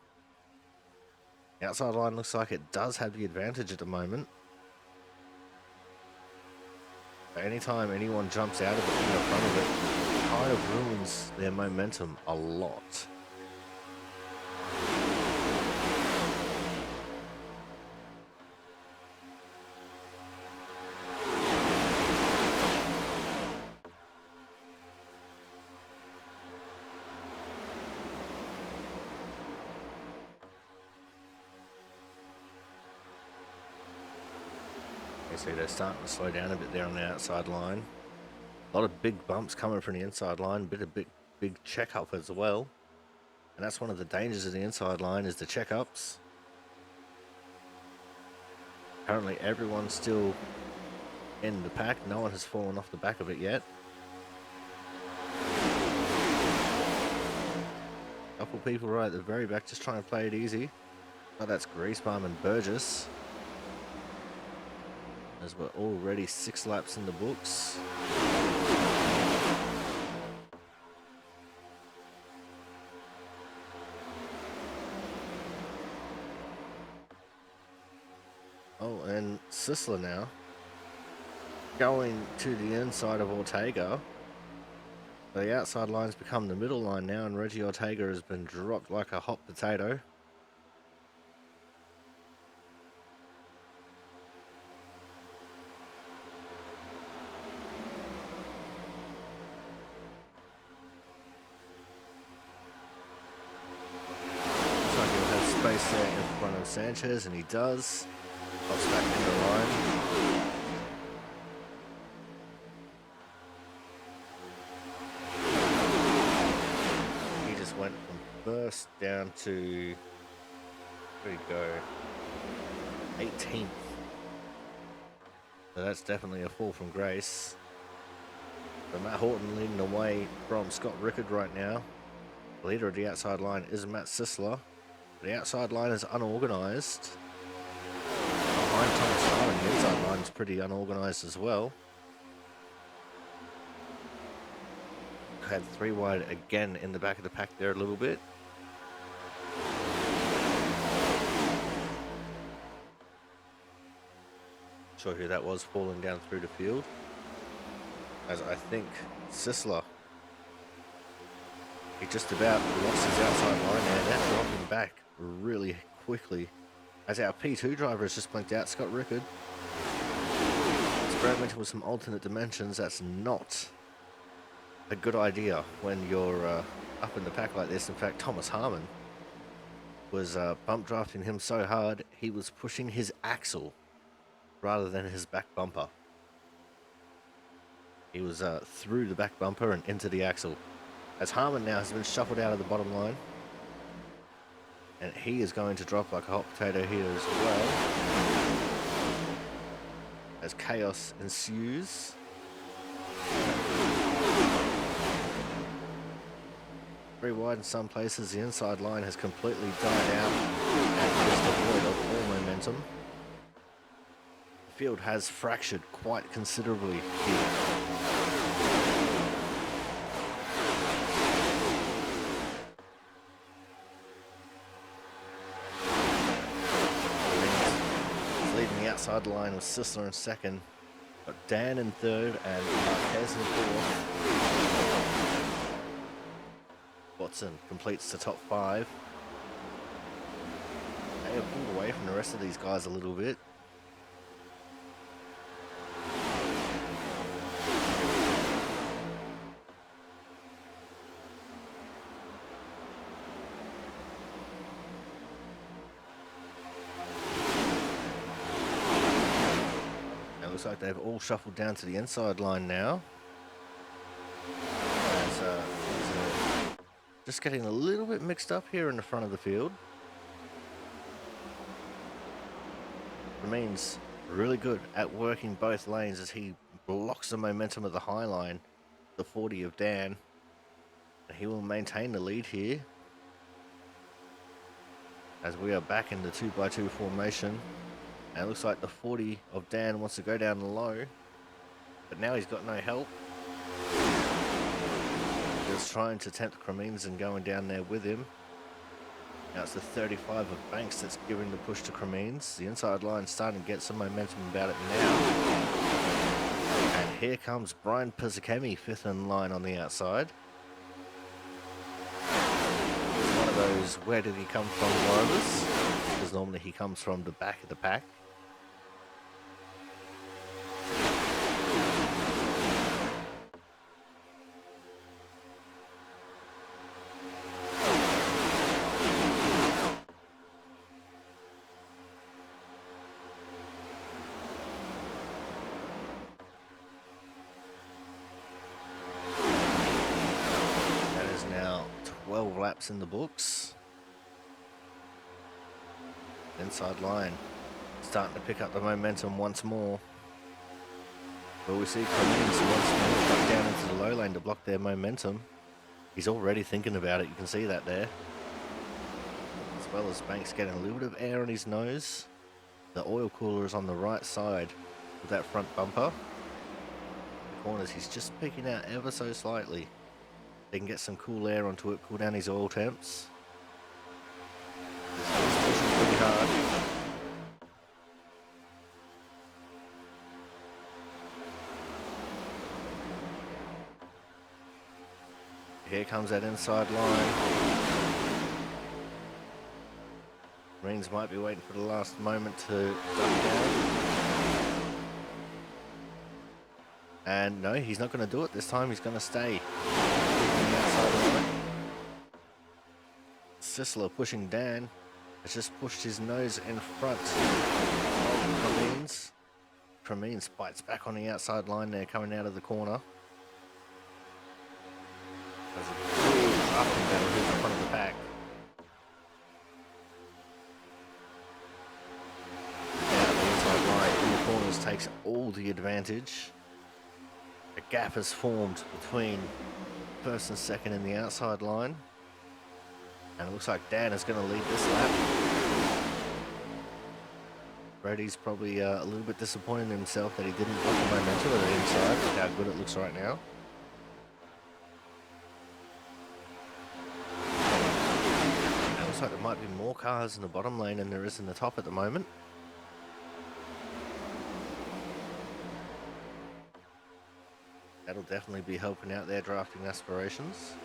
The outside line looks like it does have the advantage at the moment. But anytime anyone jumps out of it in the front of it, it kind of ruins their momentum a lot. See, they're starting to slow down a bit there on the outside line. A lot of big bumps coming from the inside line, a bit of big check-up as well. And that's one of the dangers of the inside line is the check-ups. Currently everyone's still in the pack. No one has fallen off the back of it yet. A couple people right at the very back just trying to play it easy. Oh, that's Griesbaum and Burgess. As we're already 6 laps in the books. Oh, and Sisler now going to the inside of Ortega. The outside line's become the middle line now, and Reggie Ortega has been dropped like a hot potato. Space there in front of Sanchez, and he does. Pops back in the line. He just went from first down to, where did he go? 18th. So that's definitely a fall from grace. But Matt Horton leading the way from Scott Rickard right now. The leader of the outside line is Matt Sisler. The outside line is unorganized. behind Thomas Harmon. The inside line is pretty unorganised as well. Had 3 wide again in the back of the pack there a little bit. Sure who that was falling down through the field. As I think Sisler, he just about lost his outside line there. That dropped him back really quickly. As our P2 driver has just blinked out, Scott Rickard. Experimenting with some alternate dimensions. That's not a good idea when you're up in the pack like this. In fact, Thomas Harmon was bump drafting him so hard, he was pushing his axle rather than his back bumper. He was through the back bumper and into the axle. As Harmon now has been shuffled out of the bottom line. And he is going to drop like a hot potato here as well. As chaos ensues. Very wide in some places. The inside line has completely died out and is devoid of all momentum. The field has fractured quite considerably here. Leading the outside line with Sisler in second. Got Dan in third and Marquez in fourth. Watson completes the top 5. They have pulled away from the rest of these guys a little bit. It looks like they've all shuffled down to the inside line now. Just getting a little bit mixed up here in the front of the field. Remains really good at working both lanes as he blocks the momentum of the high line, the 40 of Dan. And he will maintain the lead here as we are back in the 2x2 formation. And it looks like the 40 of Dan wants to go down low, but now he's got no help. He's trying to tempt Cremines and going down there with him. Now it's the 35 of Banks that's giving the push to Cremines. The inside line's starting to get some momentum about it now. And here comes Brian Pizzicami, 5th in line on the outside. It's one of those, where did he come from drivers? Because normally he comes from the back of the pack. Laps in the books. Inside line starting to pick up the momentum once more. But we see Cremines once more back down into the low lane to block their momentum. He's already thinking about it, you can see that there. As well as Banks getting a little bit of air on his nose. The oil cooler is on the right side of that front bumper. The corners he's just picking out ever so slightly. They can get some cool air onto it, cool down his oil temps. He's pushing pretty hard. Here comes that inside line. Marines might be waiting for the last moment to duck down. And no, he's not going to do it this time. He's going to stay. Sisler pushing Dan has just pushed his nose in front of Cremines. Cremines bites back on the outside line there, coming out of the corner. There's a big up and battle here in front of the pack. Now the inside line in the corners takes all the advantage. A gap has formed between first and second in the outside line. And it looks like Dan is going to lead this lap. Brady's probably a little bit disappointed in himself that he didn't block the momentum at the inside. Look how good it looks right now. It looks like there might be more cars in the bottom lane than there is in the top at the moment. That'll definitely be helping out their drafting aspirations.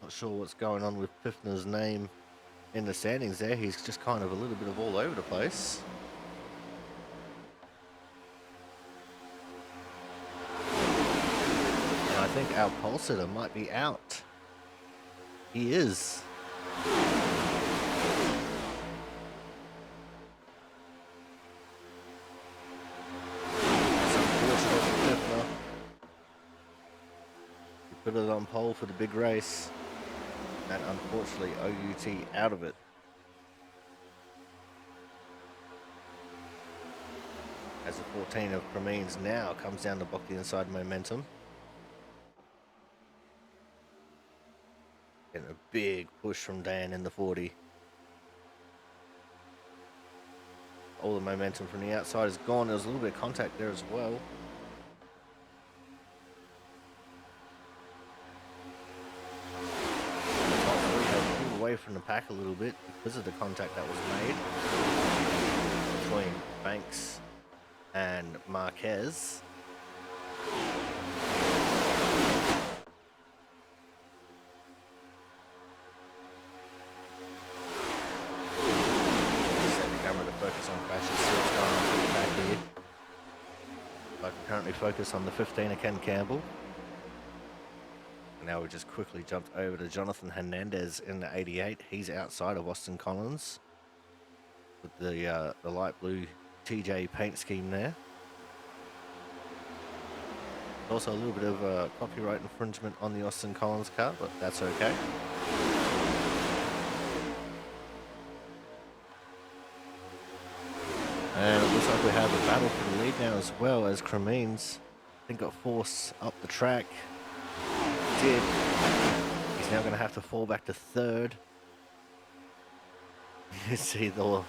Not sure what's going on with Piffner's name in the standings there. He's just kind of a little bit of all over the place. And I think our pole sitter might be out. He is. It's unfortunate for Piffner. He put it on pole for the big race. And unfortunately, OUT out of it. As the 14 of Cremines now comes down to block the inside momentum. Getting a big push from Dan in the 40. All the momentum from the outside is gone. There's a little bit of contact there as well. Away from the pack a little bit because of the contact that was made between Banks and Marquez. Set the camera to focus on crashes. See what's going on in the back here. I can currently focus on the 15 of Ken Campbell. Now we just quickly jumped over to Jonathan Hernandez in the 88. He's outside of Austin Collins with the light blue TJ paint scheme there. Also a little bit of copyright infringement on the Austin Collins car, but that's okay. And it looks like we have a battle for the lead now as well, as Cremines, I think, got forced up the track. Did. He's now going to have to fall back to third. You see there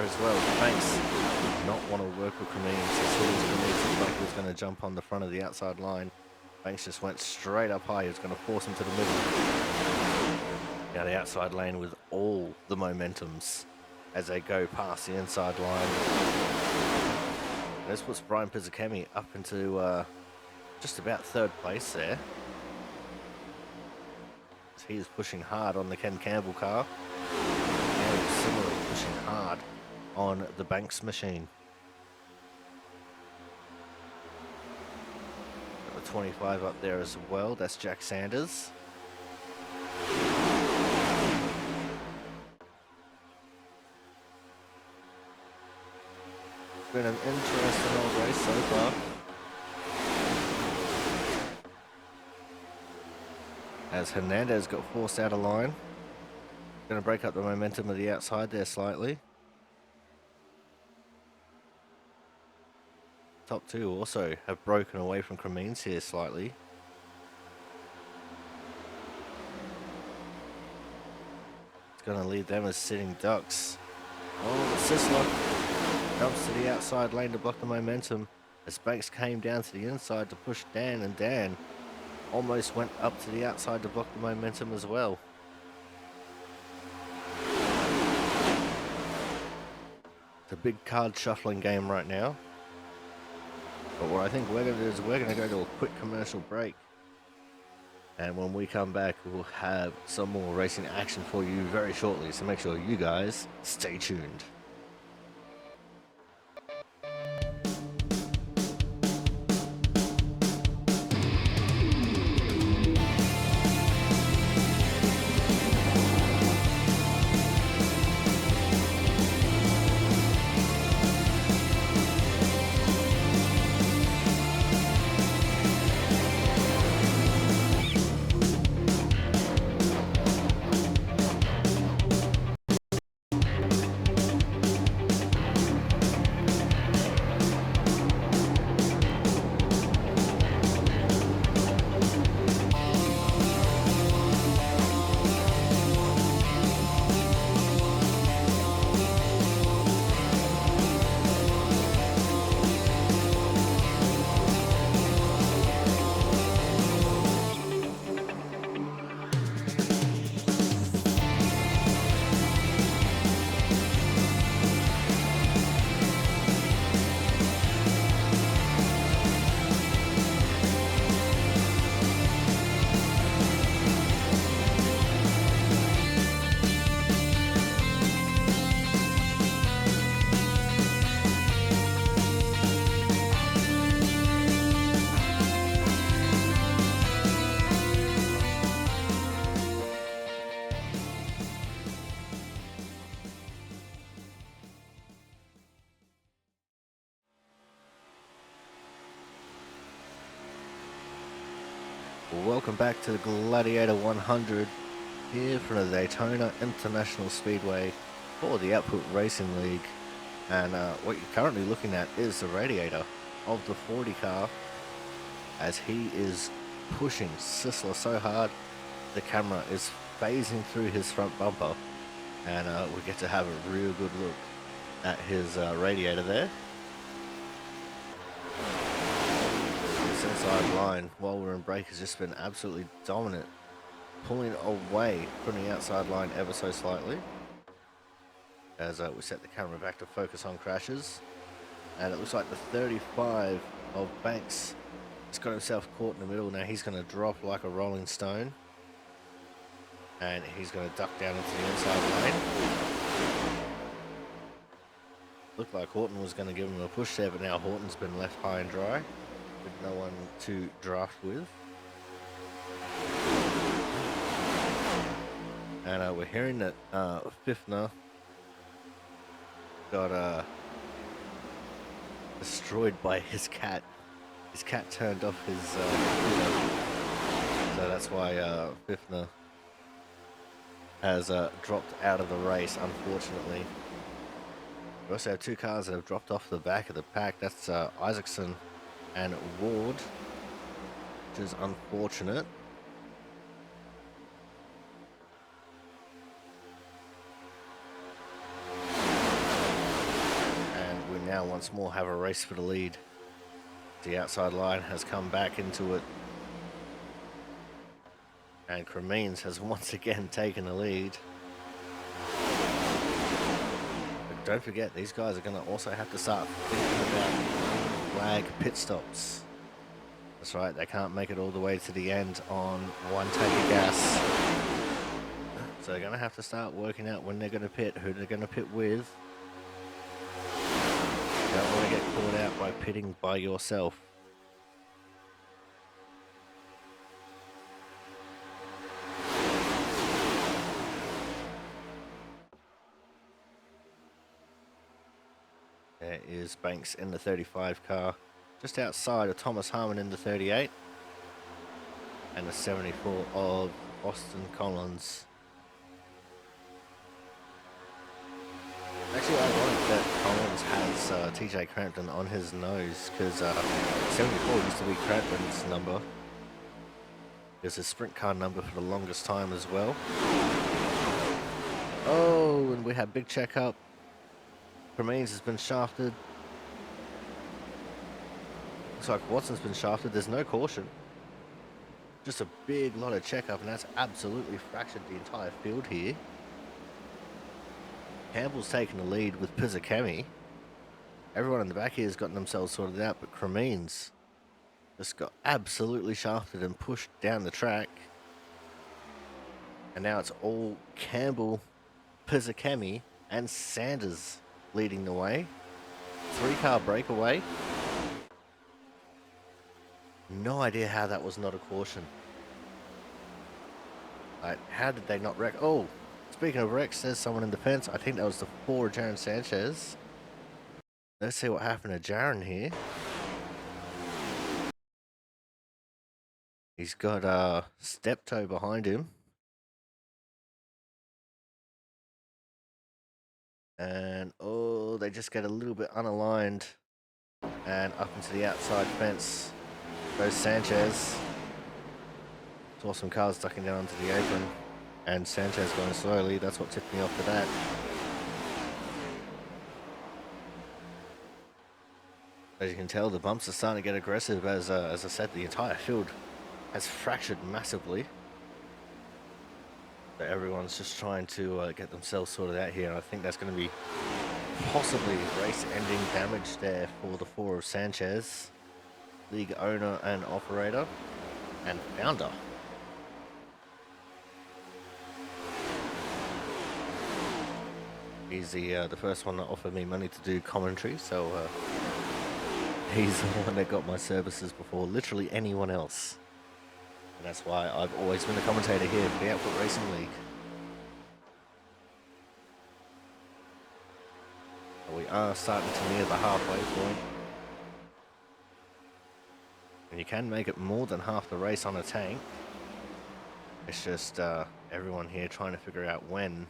as well. Banks did not want to work with Cremines. As soon as Cremines looked like he was going to jump on the front of the outside line, Banks just went straight up high. He was going to force him to the middle. Now the outside lane with all the momentums as they go past the inside line. And this puts Brian Pizzacchemi up into just about third place there. He is pushing hard on the Ken Campbell car, and similarly pushing hard on the Banks machine. Got the 25 up there as well. That's Jack Sanders. It's been an interesting old race so far. As Hernandez got forced out of line. Going to break up the momentum of the outside there slightly. Top two also have broken away from Cremines here slightly. It's going to leave them as sitting ducks. Oh, the Sisler jumps to the outside lane to block the momentum as Banks came down to the inside to push Dan, and Dan almost went up to the outside to block the momentum as well. It's a big card shuffling game right now. But what I think we're going to do is we're going to go to a quick commercial break. And when we come back, we'll have some more racing action for you very shortly. So make sure you guys stay tuned. Welcome back to the Gladiator 100 here from the Daytona International Speedway for the Output Racing League. And what you're currently looking at is the radiator of the 40 car as he is pushing Sisler so hard the camera is phasing through his front bumper, and we get to have a real good look at his radiator there. This inside line while we're in break has just been absolutely dominant, pulling away from the outside line ever so slightly as we set the camera back to focus on crashes. And it looks like the 35 of Banks has got himself caught in the middle. Now he's going to drop like a rolling stone, and he's going to duck down into the inside lane. Looked like Horton was going to give him a push there, but now Horton's been left high and dry with no one to draft with. And we're hearing that Fifner got destroyed by his cat. His cat turned off his computer, so that's why Fifner has dropped out of the race, unfortunately. We also have two cars that have dropped off the back of the pack. That's Isaacson and Ward, which is unfortunate. And we now once more have a race for the lead. The outside line has come back into it, and Cremines has once again taken the lead. But don't forget, these guys are going to also have to start thinking about flag pit stops. That's right, they can't make it all the way to the end on one tank of gas. So they're going to have to start working out when they're going to pit, who they're going to pit with. You don't want to get caught out by pitting by yourself. There is Banks in the 35 car, just outside of Thomas Harmon in the 38, and the 74 of Austin Collins. Actually, I like that Collins has TJ Crampton on his nose, because 74 used to be Crampton's number. It was his sprint car number for the longest time as well. Oh, and we have big checkup. Cremines has been shafted. Looks like Watson's been shafted. There's no caution. Just a big lot of checkup, and that's absolutely fractured the entire field here. Campbell's taken the lead with Pizzakemi. Everyone in the back here has gotten themselves sorted out, but Cremines just got absolutely shafted and pushed down the track. And now it's all Campbell, Pizzakemi, and Sanders leading the way. 3-car breakaway. No idea how that was not a caution. Like, how did they not wreck? Oh, speaking of wrecks, there's someone in the fence. I think that was the 4 Jaron Sanchez. Let's see what happened to Jaron here. He's got Steptoe behind him. And oh, they just get a little bit unaligned, and up into the outside fence goes Sanchez. Saw some cars ducking down onto the apron, and Sanchez going slowly. That's what tipped me off to that. As you can tell, the bumps are starting to get aggressive. As I said, the entire field has fractured massively. So everyone's just trying to get themselves sorted out here, and I think that's going to be possibly race-ending damage there for the 4 of Sanchez, league owner and operator and founder. He's the first one that offered me money to do commentary, so he's the one that got my services before literally anyone else. And that's why I've always been a commentator here for the Output Racing League. We are starting to near the halfway point. And you can make it more than half the race on a tank. It's just everyone here trying to figure out when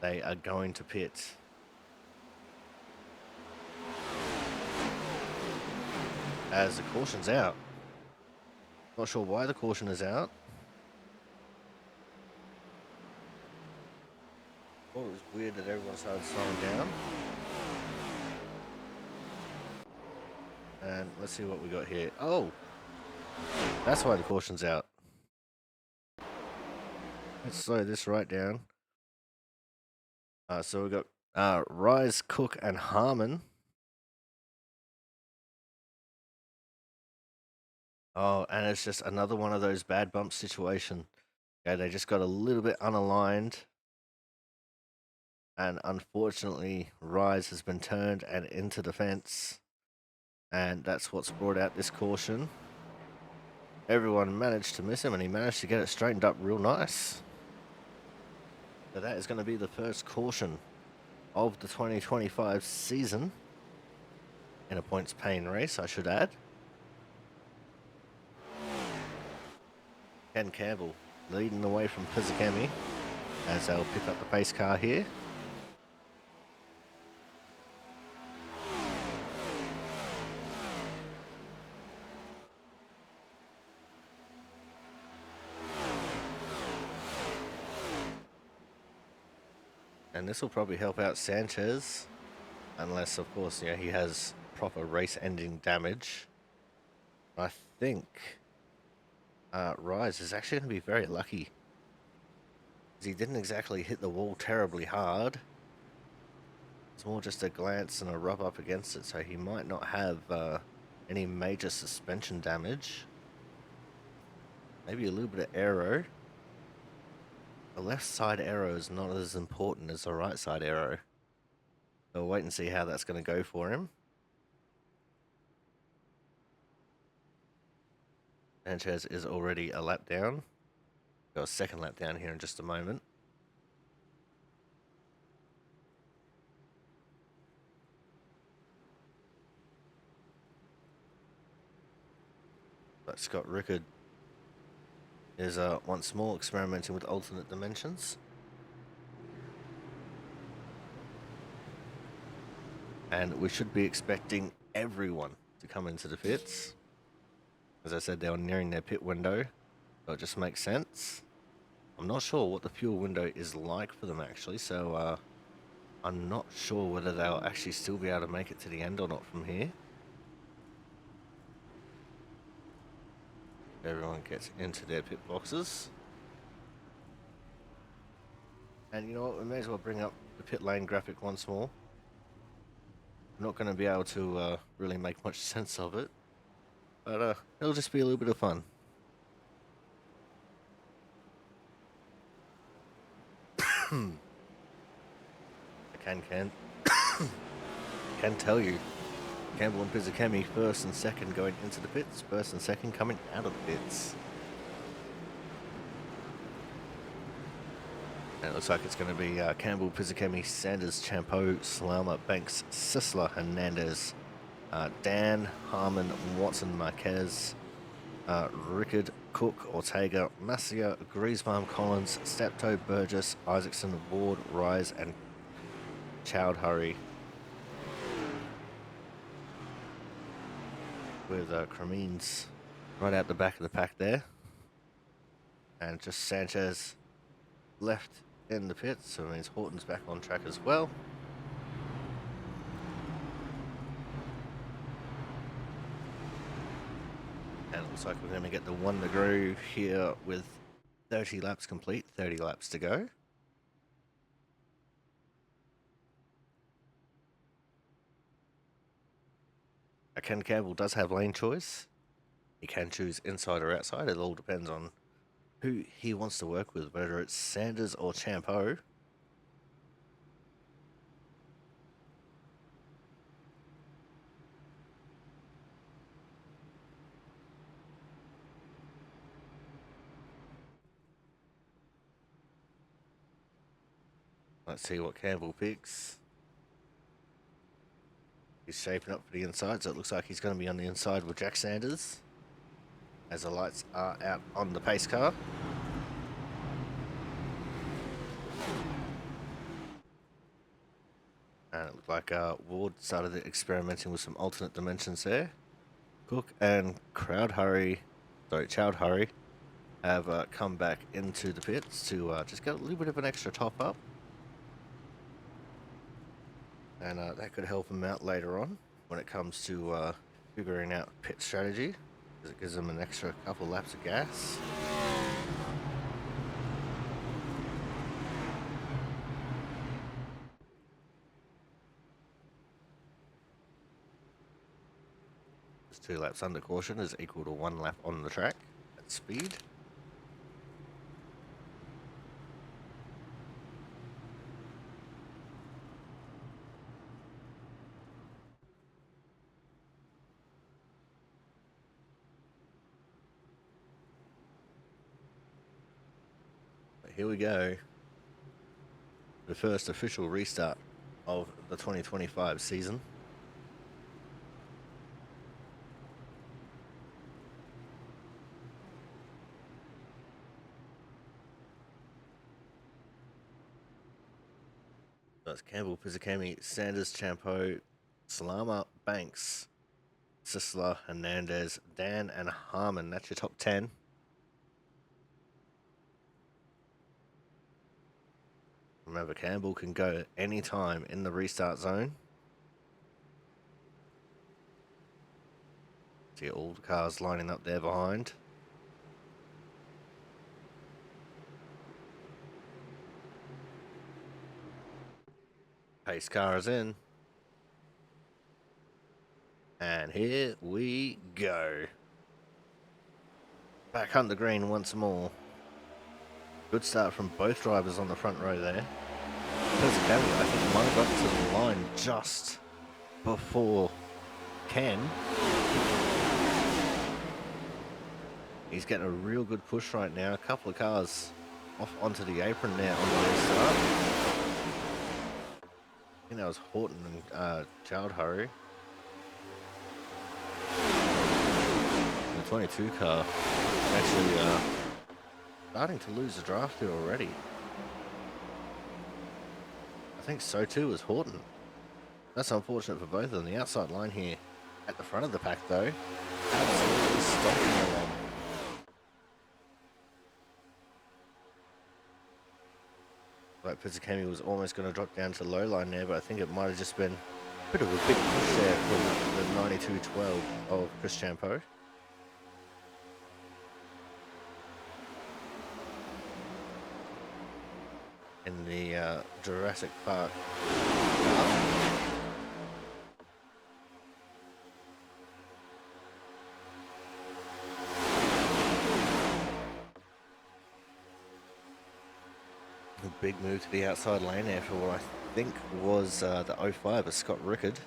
they are going to pit. As the caution's out. Not sure why the caution is out. Well, it was weird that everyone started slowing down. And let's see what we got here. Oh, that's why the caution's out. Let's slow this right down. So we've got Rise, Cook, and Harmon. Oh, and it's just another one of those bad bump situation. Okay, they just got a little bit unaligned. And unfortunately, Rise has been turned and into the fence. And that's what's brought out this caution. Everyone managed to miss him, and he managed to get it straightened up real nice. So that is going to be the first caution of the 2025 season. In a points paying race, I should add. Ken Campbell leading the way from Pizzacami as they'll pick up the pace car here. And this will probably help out Sanchez, unless, of course, you know, he has proper race-ending damage. I think Rise is actually going to be very lucky. He didn't exactly hit the wall terribly hard. It's more just a glance and a rub up against it, so he might not have any major suspension damage. Maybe a little bit of aero. The left side aero is not as important as the right side aero. So we'll wait and see how that's going to go for him. Sanchez is already a lap down. Got a second lap down here in just a moment. But Scott Rickard is once more experimenting with alternate dimensions. And we should be expecting everyone to come into the pits. As I said, they were nearing their pit window, so it just makes sense. I'm not sure what the fuel window is like for them actually, so I'm not sure whether they'll actually still be able to make it to the end or not from here. Everyone gets into their pit boxes. And you know what, we may as well bring up the pit lane graphic once more. I'm not going to be able to really make much sense of it, but it'll just be a little bit of fun. I can tell you, Campbell and Pizzacami first and second going into the pits, first and second coming out of the pits. And it looks like it's going to be Campbell, Pizzacami, Sanders, Champeau, Salama, Banks, Sisler, Hernandez, Dan, Harmon, Watson, Marquez, Rickard, Cook, Ortega, Masia, Griezmann, Collins, Steptoe, Burgess, Isaacson, Ward, Rise, and Chowdhury. With Cremines right out the back of the pack there. And just Sanchez left in the pits, so it means Horton's back on track as well. And it looks like we're going to get the one to go here with 30 laps complete, 30 laps to go. Ken Campbell does have lane choice. He can choose inside or outside. It all depends on who he wants to work with, whether it's Sanders or Champeau. Let's see what Campbell picks. He's shaping up for the inside, so it looks like he's going to be on the inside with Jack Sanders. as the lights are out on the pace car. And it looked like Ward started experimenting with some alternate dimensions there. Cook and Chowdhury have come back into the pits to just get a little bit of an extra top up. And that could help them out later on when it comes to figuring out pit strategy, because it gives them an extra couple laps of gas. Just 2 laps under caution is equal to 1 lap on the track at speed. Here we go. The first official restart of the 2025 season. That's Campbell, Pizzicami, Sanders, Champo, Salama, Banks, Sisler, Hernandez, Dan, and Harmon. That's your top 10. Remember, Campbell can go anytime in the restart zone. See all the cars lining up there behind. Pace car is in. And here we go. Back on the green once more. Good start from both drivers on the front row there. Pizzicami, I think, might have got to the line just before Ken. He's getting a real good push right now. A couple of cars off onto the apron now on the restart. I think that was Horton and Chowdhury. The 22 car actually starting to lose the draft here already. I think so too is Horton. That's unfortunate for both of them. The outside line here at the front of the pack though, absolutely stomping along. Like Pizzicami was almost going to drop down to the low line there, but I think it might have just been a bit of a big push there for the 92.12 of Chris Champo. In the Jurassic Park car. A big move to the outside lane there for what I think was the 05 of Scott Rickard.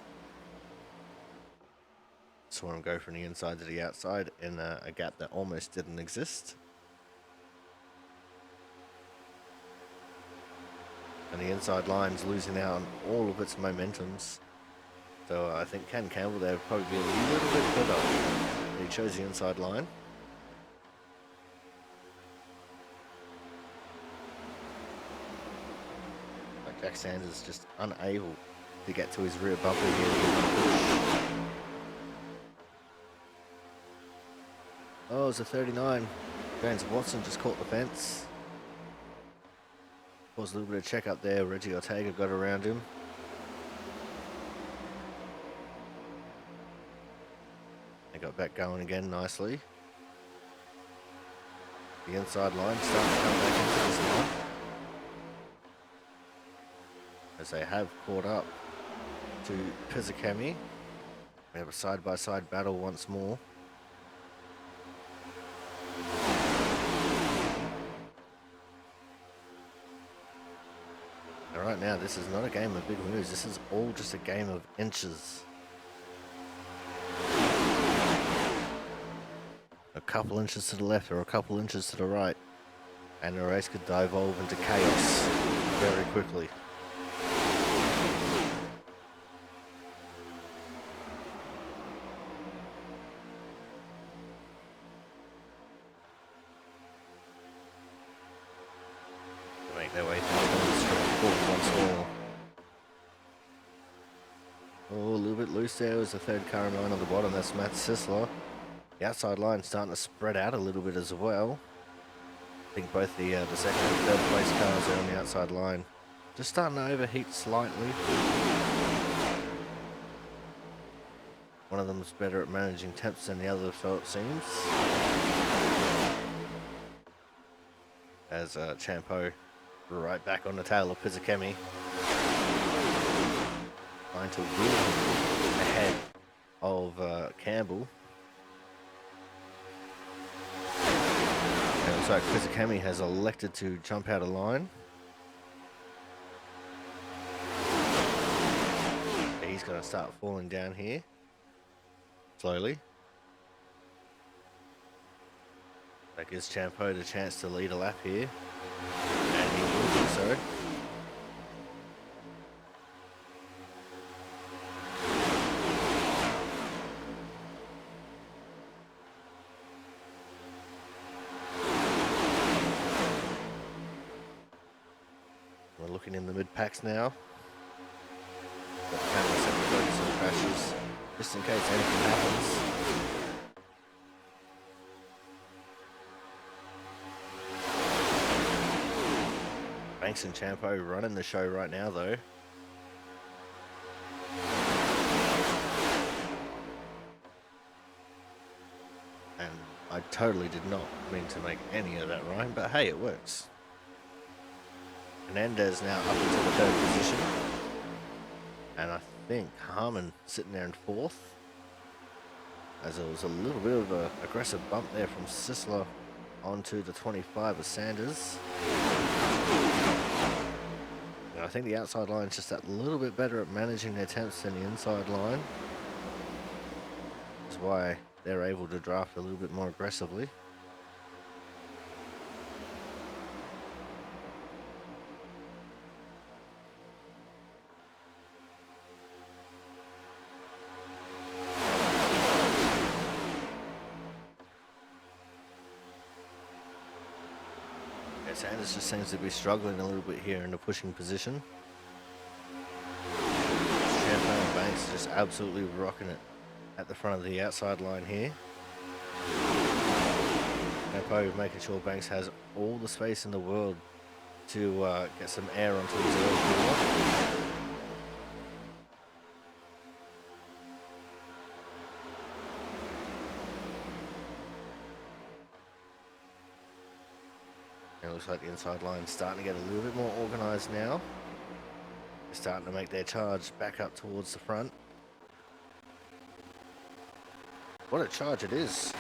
Saw him go from the inside to the outside in a gap that almost didn't exist. And the inside line's losing out on all of its momentums. So I think Ken Campbell there would probably be a little bit better. He chose the inside line. Like Jack Sanders just unable to get to his rear bumper here. Oh, it's a 39. James Watson just caught the fence. Was a little bit of check up there. Reggie Ortega got around him. They got back going again nicely. The inside line starting to come back into this line. As they have caught up to Pizzicami. We have a side-by-side battle once more. Right now, this is not a game of big moves. This is all just a game of inches. A couple inches to the left or a couple inches to the right, and the race could devolve into chaos very quickly. make their way through turn string 4 once more. Oh, a little bit loose there. Was the third car in line on the bottom. That's Matt Sisler. The outside line starting to spread out a little bit as well. I think both the second and third place cars are on the outside line. Just starting to overheat slightly. One of them's better at managing temps than the other, so it seems. As Champo right back on the tail of Pizzakemi. Trying to wheel ahead of Campbell. And it looks like Pizzakemi has elected to jump out of line. He's going to start falling down here. Slowly. That gives Champo the chance to lead a lap here. And he will do so. We're looking in the mid-packs now. Got cameras set to focus on crashes, just in case anything happens. Banks and Champo running the show right now, though. And I totally did not mean to make any of that rhyme, but hey, it works. Hernandez now up into the third position. And I think Harmon sitting there in fourth. As there was a little bit of an aggressive bump there from Sisler onto the 25 of Sanders. And I think the outside line is just that little bit better at managing their temps than the inside line. That's why they're able to draft a little bit more aggressively. Sanders just seems to be struggling a little bit here in the pushing position. Champo and Banks just absolutely rocking it at the front of the outside line here. Champo making sure Banks has all the space in the world to get some air onto his early wheel. It looks like the inside line's starting to get a little bit more organised now. They're starting to make their charge back up towards the front. What a charge it is.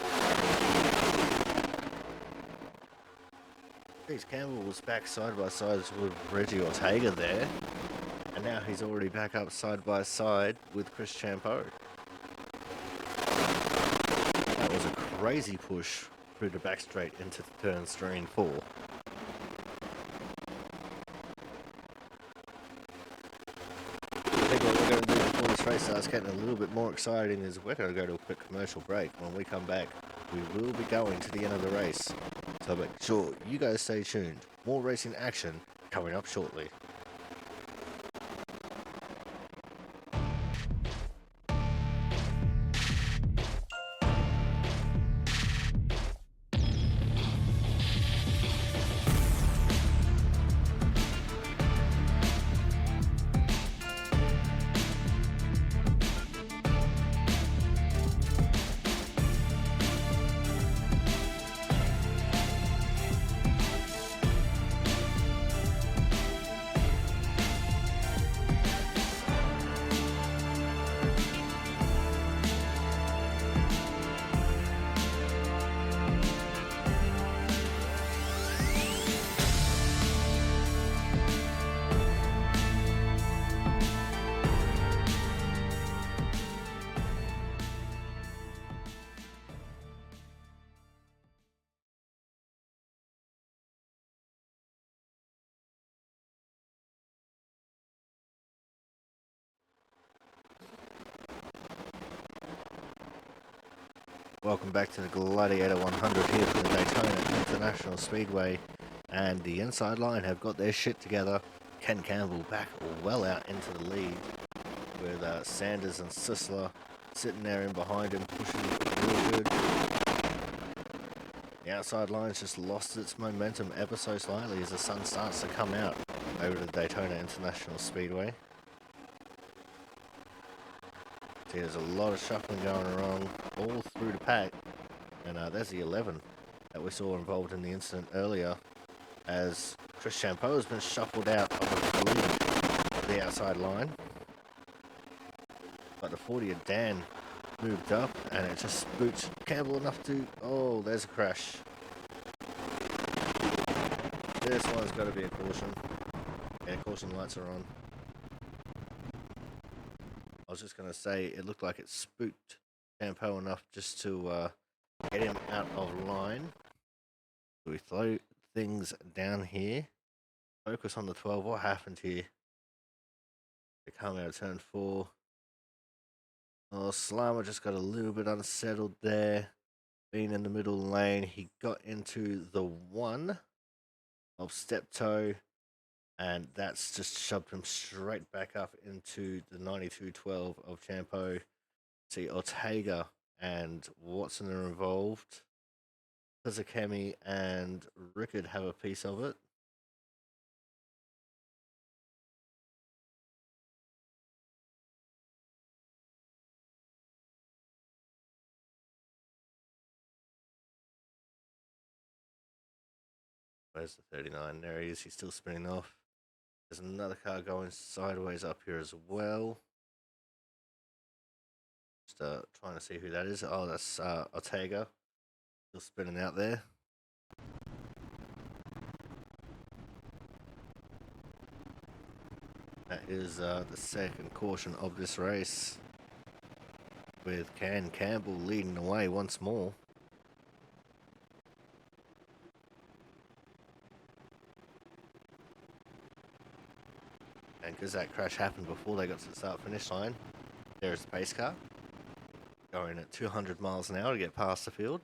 Geez, Campbell was back side by side with Reggie Ortega there. And now he's already back up side by side with Chris Champo. That was a crazy push through the back straight into turn string 4. I think what we're going to do before this race starts getting a little bit more exciting is we're going to go to a quick commercial break. When we come back, we will be going to the end of the race. So make sure you guys stay tuned. More racing action coming up shortly. Welcome back to the Gladiator 100 here from the Daytona International Speedway. and the inside line have got their shit together. Ken Campbell back well out into the lead with Sanders and Sisler sitting there in behind him, pushing real good. The outside line's just lost its momentum ever so slightly as the sun starts to come out over the Daytona International Speedway. See, there's a lot of shuffling going wrong all through the pack, and there's the 11 that we saw involved in the incident earlier, as Chris Champeau has been shuffled out of the outside line. But the 40 of Dan moved up, and it just spooked Campbell enough to... Oh, there's a crash. This one's got to be a caution. Yeah, caution lights are on. I was just going to say, it looked like it spooked Champeau enough just to get him out of line. So we throw things down here. Focus on the 12. What happened here? They come out of turn 4. Oh, Slammer just got a little bit unsettled there. Being in the middle lane, he got into the 1 of Steptoe, and that's just shoved him straight back up into the 92-12 of Champeau. See, Ortega and Watson are involved. Pizzacami and Rickard have a piece of it. Where's the 39? There he is. He's still spinning off. There's another car going sideways up here as well. Just trying to see who that is. Oh, that's Ortega. Still spinning out there. That is the second caution of this race, with Ken Campbell leading the way once more. And because that crash happened before they got to the start-finish line, there's the pace car going at 200 miles an hour to get past the field.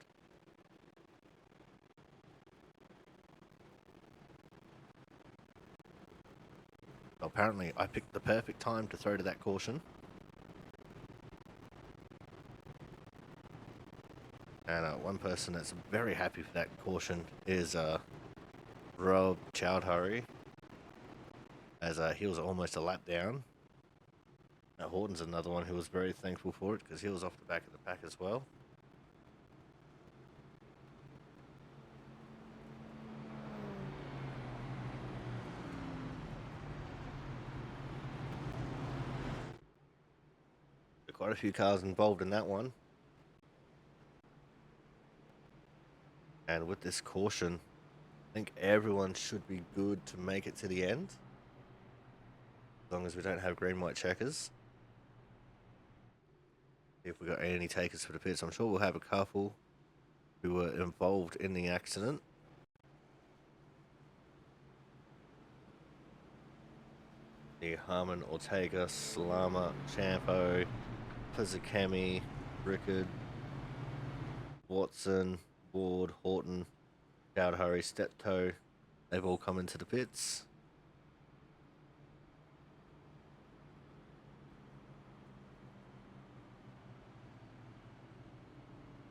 Apparently, I picked the perfect time to throw to that caution. And one person that's very happy for that caution is Rob Chowdhury, as he was almost a lap down. Now, Horton's another one who was very thankful for it because he was off the back of the pack as well. Quite a few cars involved in that one. And with this caution, I think everyone should be good to make it to the end, as long as we don't have green white checkers. If we got any takers for the pits, I'm sure we'll have a couple who were involved in the accident. The Harmon, Ortega, Salama, Champeau, Pizzacami, Rickard, Watson, Ward, Horton, Chowdhury, Steptoe, they've all come into the pits.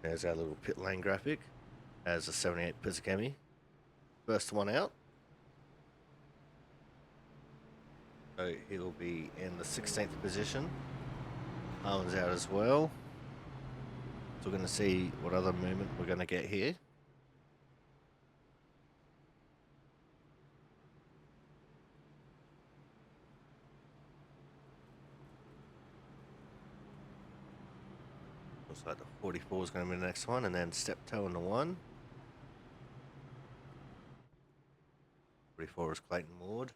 There's our little pit lane graphic as a 78 Pizzacami. First one out. So he'll be in the 16th position. Harmon's out as well. So we're going to see what other movement we're going to get here. Looks like the 44 is going to be the next one, and then Steptoe in the 1. 44 is Clayton Ward.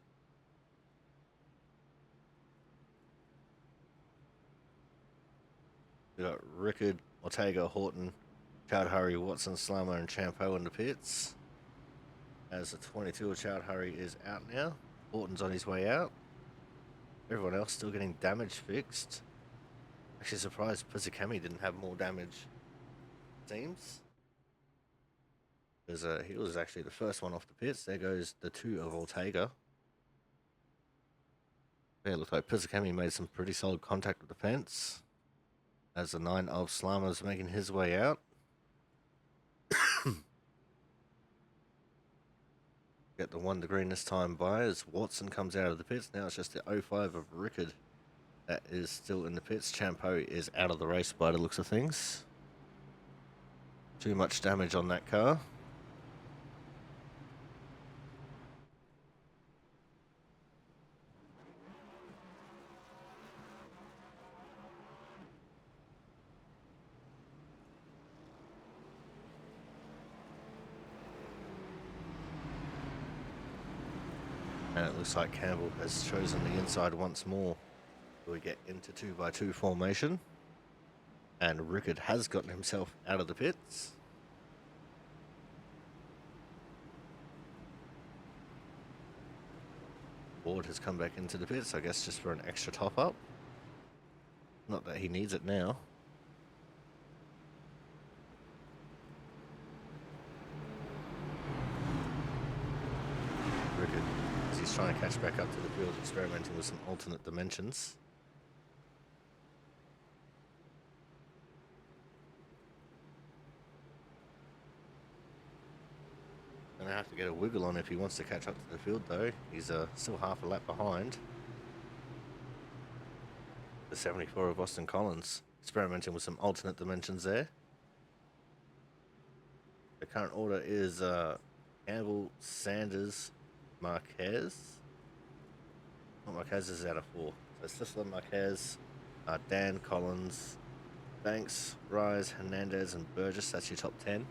We got Rickard, Ortega, Horton, Chowdhury, Watson, Slammer, and Champeau in the pits. As the 22 of Chowdhury is out now. Horton's on his way out. Everyone else still getting damage fixed. Actually surprised Pizzacami didn't have more damage, seems. Because he was actually the first one off the pits. There goes the 2 of Ortega. Yeah, it looked like Pizzicami made some pretty solid contact with the fence. As the 9 of Slama's making his way out. Get the 1 to green this time by as Watson comes out of the pits. Now it's just the 05 of Rickard that is still in the pits. Champo is out of the race by the looks of things. Too much damage on that car. And it looks like Campbell has chosen the inside once more. We get into 2x2 formation. And Rickard has gotten himself out of the pits. Ward has come back into the pits, I guess just for an extra top up. Not that he needs it now. Rickard, as he's trying to catch back up to the field, experimenting with some alternate dimensions. Gonna have to get a wiggle on if he wants to catch up to the field though. He's still half a lap behind. The 74 of Austin Collins, experimenting with some alternate dimensions there. The current order is Campbell, Sanders, Marquez. Not Marquez is out of 4. So Sisler, Marquez, Dan, Collins, Banks, Rise, Hernandez, and Burgess. That's your top 10.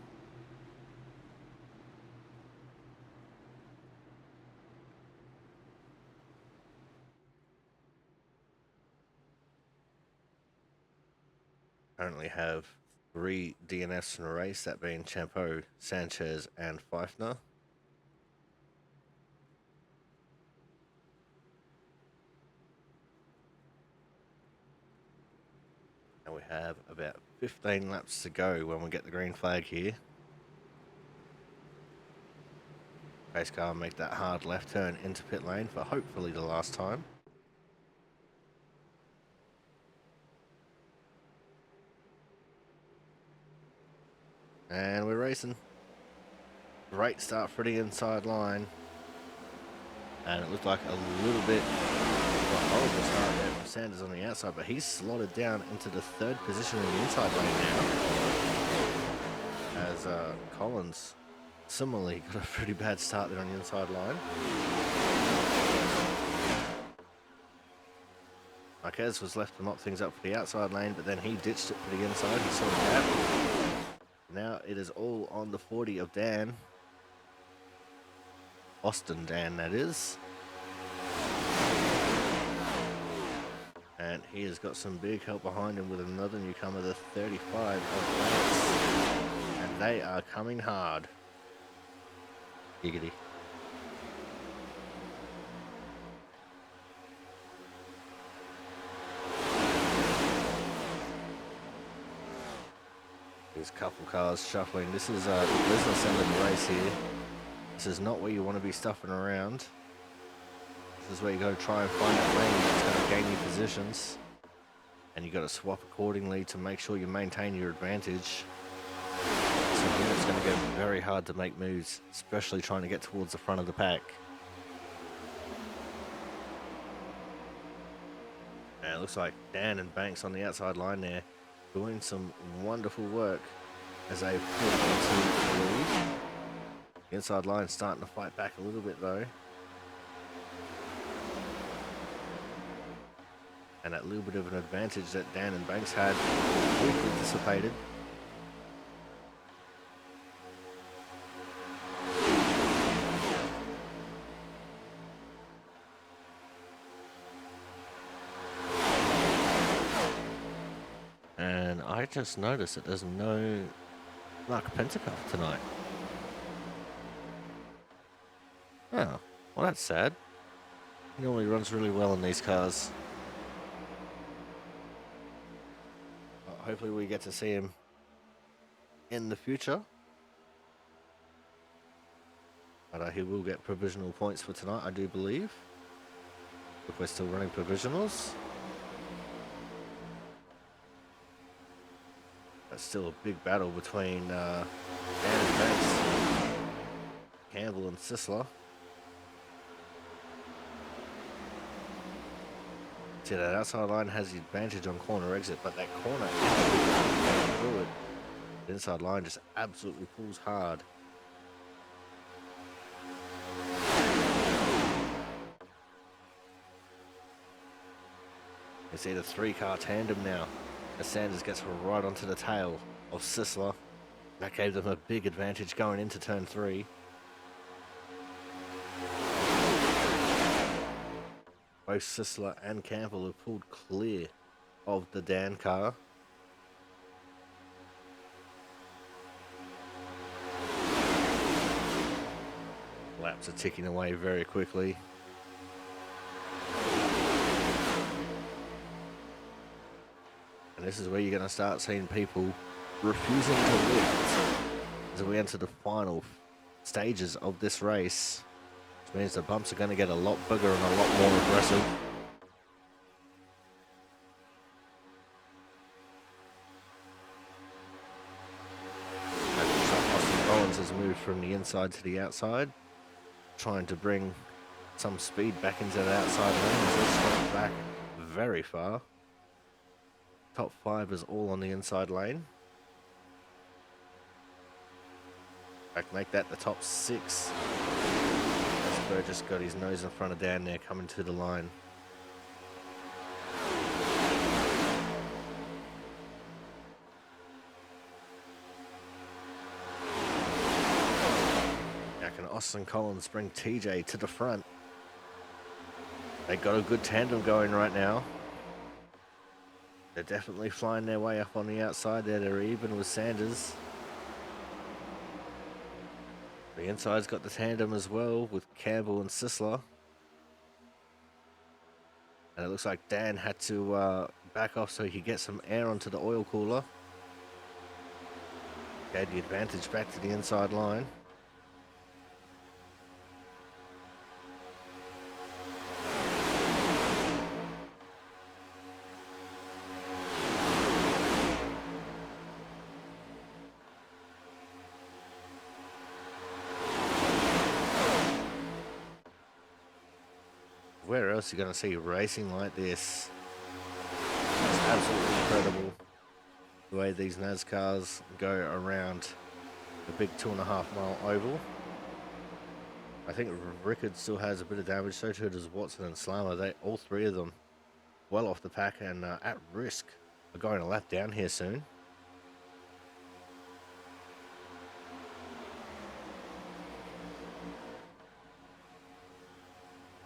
Currently have 3 DNFs in a race, that being Champo, Sanchez, and Pfeiffer. And we have about 15 laps to go when we get the green flag here. Pace car make that hard left turn into pit lane for hopefully the last time. And we're racing. Great start for the inside line. And it looked like a little bit of a horrible start there from Sanders on the outside, but he's slotted down into the 3rd position in the inside lane now. As Collins similarly got a pretty bad start there on the inside line. Marquez was left to mop things up for the outside lane, but then he ditched it for the inside. He saw the gap. Now it is all on the 40 of Dan. Austin Dan, that is. And he has got some big help behind him with another newcomer, the 35 of Banks. And they are coming hard. Giggity. There's a couple cars shuffling. This is the business end of the race here. This is not where you want to be stuffing around. This is where you got to try and find a lane that's going to gain you positions. And you got to swap accordingly to make sure you maintain your advantage. So here it's going to get very hard to make moves, especially trying to get towards the front of the pack. And it looks like Dan and Banks on the outside line there doing some wonderful work as they pull into the lead. The inside line starting to fight back a little bit though. And that little bit of an advantage that Dan and Banks had quickly dissipated. And I just noticed that there's no Mark Pentecoff tonight. Oh, well that's sad. He normally runs really well in these cars. Hopefully we get to see him in the future. But he will get provisional points for tonight, I do believe. If we're still running provisionals. That's still a big battle between Dan and Banks, Campbell and Sisler. See, that outside line has the advantage on corner exit, but that corner through it. The inside line just absolutely pulls hard. You see the 3-car tandem now, as Sanders gets right onto the tail of Sisler. That gave them a big advantage going into turn 3. Both Sisler and Campbell have pulled clear of the Dan car. Laps are ticking away very quickly. And this is where you're going to start seeing people refusing to lift as we enter the final stages of this race. Which means the bumps are going to get a lot bigger and a lot more aggressive. Austin Collins has moved from the inside to the outside, trying to bring some speed back into the outside lane. He's dropped back very far. Top 5 is all on the inside lane. In fact, make that the top 6. Burgess got his nose in front of Dan there, coming to the line. Now can Austin Collins bring TJ to the front? They got a good tandem going right now. They're definitely flying their way up on the outside there. They're even with Sanders. The inside's got the tandem as well with Campbell and Sisler. And it looks like Dan had to back off so he could get some air onto the oil cooler. Gave the advantage back to the inside line. Where else are you going to see racing like this? It's absolutely incredible the way these NASCARs go around the big 2.5-mile oval. I think Rickard still has a bit of damage, so too does Watson and Slammer. They, all 3 of them, well off the pack and at risk of going a lap down here soon.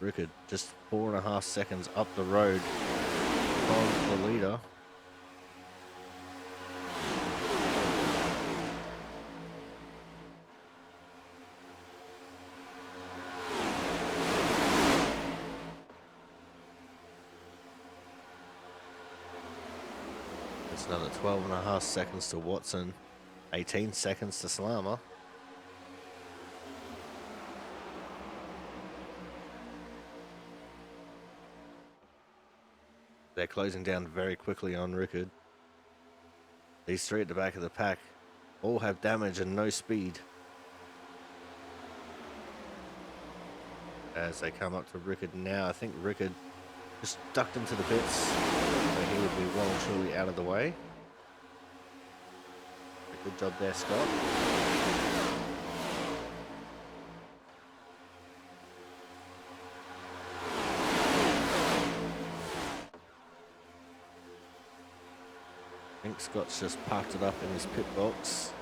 Rickard just 4.5 seconds up the road from the leader. It's another 12.5 seconds to Watson, 18 seconds to Slammer. They're closing down very quickly on Rickard. These 3 at the back of the pack all have damage and no speed. As they come up to Rickard now, I think Rickard just ducked into the pits, so he would be well and truly out of the way. Good job there, Scott. I think Scott's just parked it up in his pit box,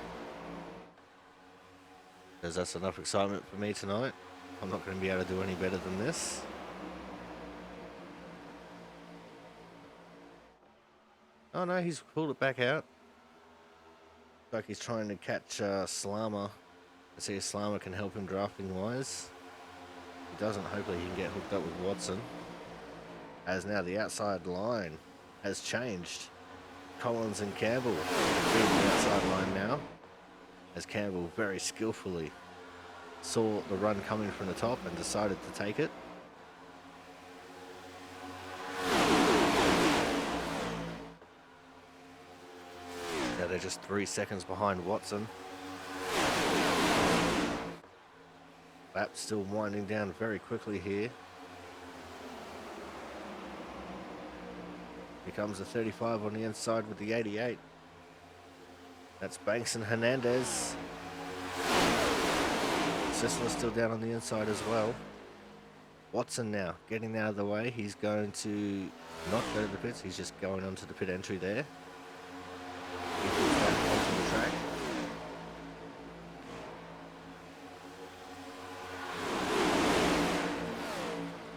because that's enough excitement for me tonight. I'm not going to be able to do any better than this. Oh no, he's pulled it back out. Looks like he's trying to catch Slammer and see if Slammer can help him drafting wise. If he doesn't, hopefully he can get hooked up with Watson. As now the outside line has changed. Collins and Campbell being the outside line now, as Campbell very skillfully saw the run coming from the top and decided to take it. Now they're just 3 seconds behind Watson. Lap still winding down very quickly here. Here comes the 35 on the inside with the 88. That's Banks and Hernandez. Sisler's still down on the inside as well. Watson now getting out of the way. He's going to not go to the pits. He's just going onto the pit entry there. He goes back onto the track.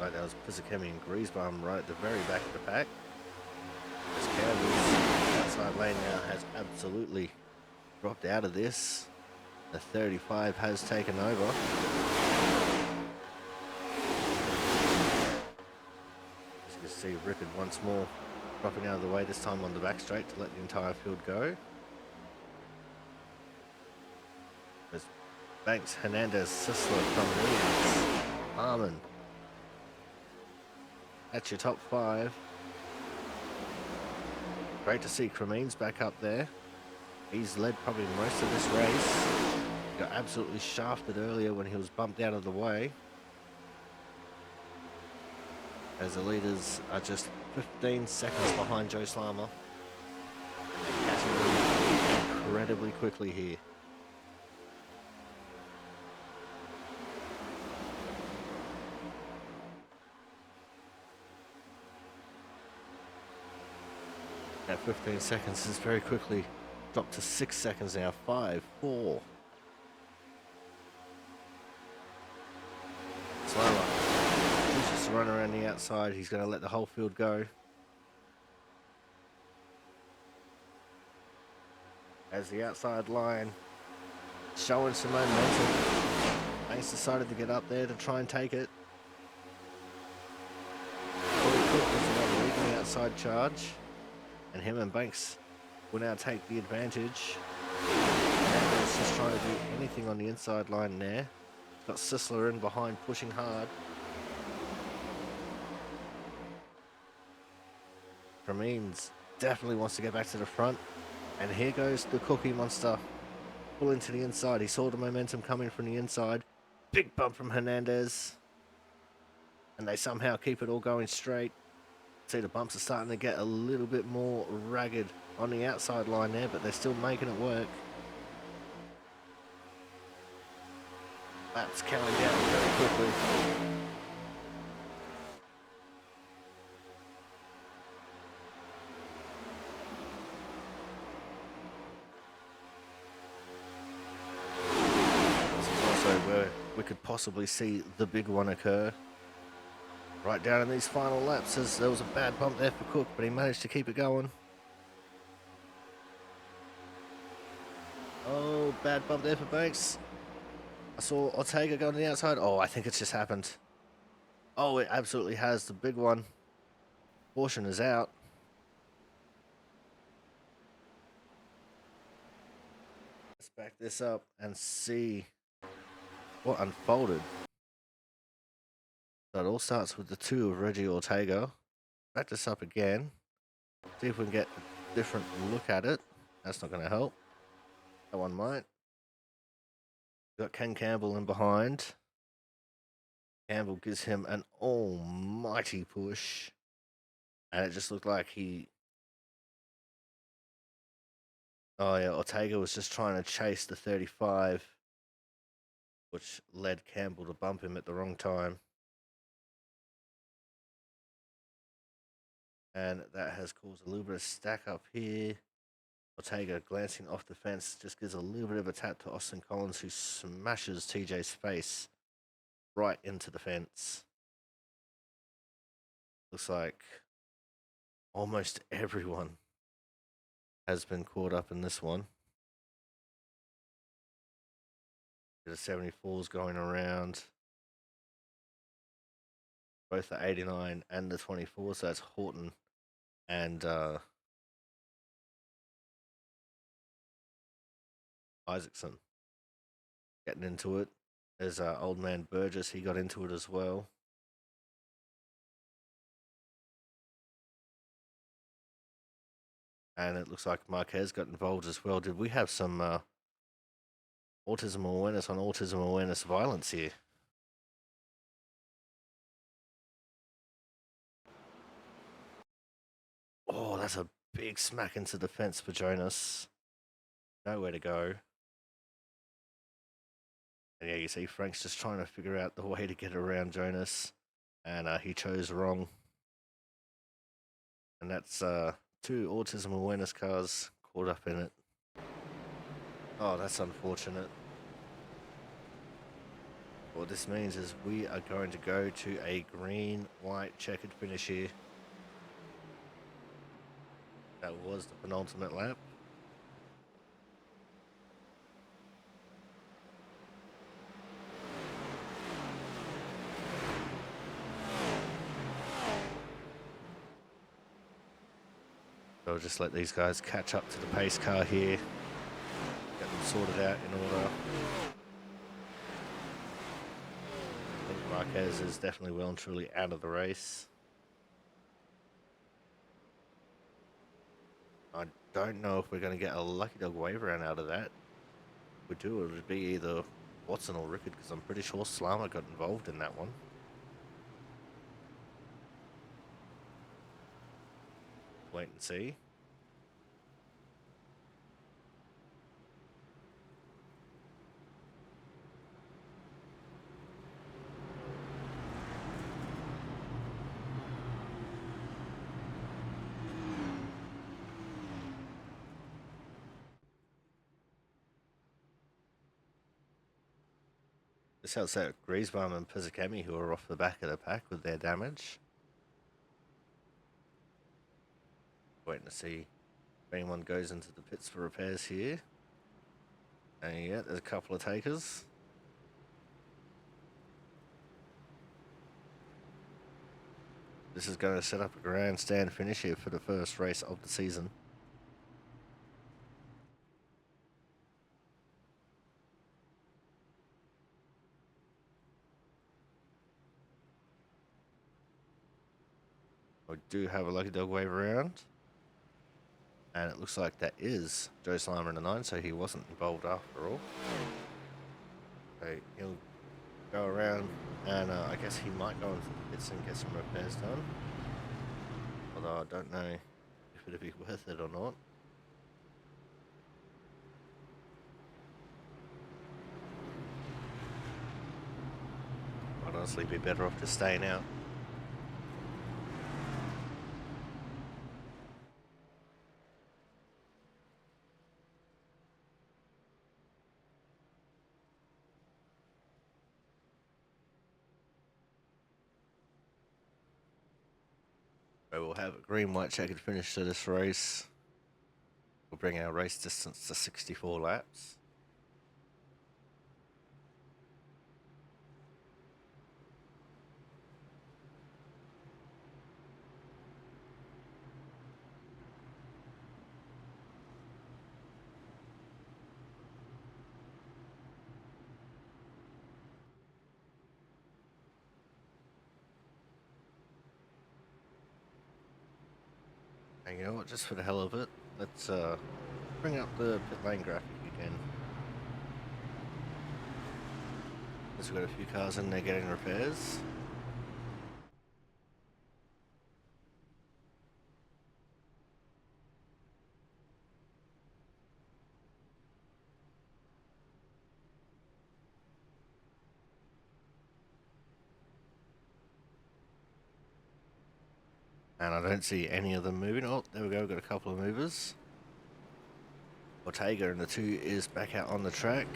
Right, that was Pizzakemi and Griesbaum right at the very back of the pack. As Campbell's outside lane now has absolutely dropped out of this. The 35 has taken over. As you can see, Rickard once more dropping out of the way, this time on the back straight to let the entire field go. There's Banks, Hernandez, Sisler, Crumley, Harmon. That's your top 5. Great to see Cremines back up there. He's led probably most of this race. Got absolutely shafted earlier when he was bumped out of the way. As the leaders are just 15 seconds behind Joe Slama. And they're catching them incredibly quickly here. That 15 seconds has very quickly dropped to 6 seconds now. 5, 4. Slama. He's just run around the outside. He's going to let the whole field go. As the outside line showing some momentum. Banks decided to get up there to try and take it. Corey Cook was another leading outside charge. And him and Banks will now take the advantage. Hernandez just trying to do anything on the inside line there. Got Sisler in behind, pushing hard. Cremines definitely wants to get back to the front. And here goes the Cookie Monster. Pull into the inside. He saw the momentum coming from the inside. Big bump from Hernandez. And they somehow keep it all going straight. See, the bumps are starting to get a little bit more ragged on the outside line there, but they're still making it work. Laps counting down very quickly. This is also where we could possibly see the big one occur. Right down in these final laps, as there was a bad bump there for Cook, but he managed to keep it going. Oh, bad bump there for Banks. I saw Ortega go on the outside. Oh, I think it's just happened. Oh, it absolutely has. The big one. Caution is out. Let's back this up and see what unfolded. So it all starts with the 2 of Reggie Ortega. Back this up again. See if we can get a different look at it. That's not going to help. That one might. Got Ken Campbell in behind. Campbell gives him an almighty push. And it just looked like he... Oh yeah, Ortega was just trying to chase the 35. Which led Campbell to bump him at the wrong time. And that has caused a little bit of stack up here. Ortega glancing off the fence just gives a little bit of a tap to Austin Collins, who smashes TJ's face right into the fence. Looks like almost everyone has been caught up in this one. The 74s going around. Both the 89 and the 24, so that's Horton and Isaacson getting into it. There's old man Burgess, he got into it as well. And it looks like Marquez got involved as well. Did we have some autism awareness on autism awareness violence here? Oh, that's a big smack into the fence for Jonas. Nowhere to go. And yeah, you see Frank's just trying to figure out the way to get around Jonas. And he chose wrong. And that's two autism awareness cars caught up in it. Oh, that's unfortunate. What this means is we are going to go to a green, white, checkered finish here. That was the penultimate lap. So I'll just let these guys catch up to the pace car here. Get them sorted out in order. I think Marquez is definitely well and truly out of the race. I don't know if we're going to get a lucky dog wave around out of that. If we do, it would be either Watson or Rickard, because I'm pretty sure Slama got involved in that one. Wait and see. This helps out Griezbaum and Pizzakemi, who are off the back of the pack with their damage. Waiting to see if anyone goes into the pits for repairs here. And yeah, there's a couple of takers. This is going to set up a grandstand finish here for the first race of the season. We do have a lucky dog wave around. And it looks like that is Joe Slimer in the 9, so he wasn't involved after all. So he'll go around, and I guess he might go into the pits and get some repairs done. Although I don't know if it'd be worth it or not. I'd honestly be better off just staying out. So we'll have a green, white, checkered finish to this race. We'll bring our race distance to 64 laps. And you know what, just for the hell of it, let's bring up the pit lane graphic again. We've got a few cars in there getting repairs. And I don't see any of them moving. Oh, there we go, we've got a couple of movers. Ortega in the 2 is back out on the track.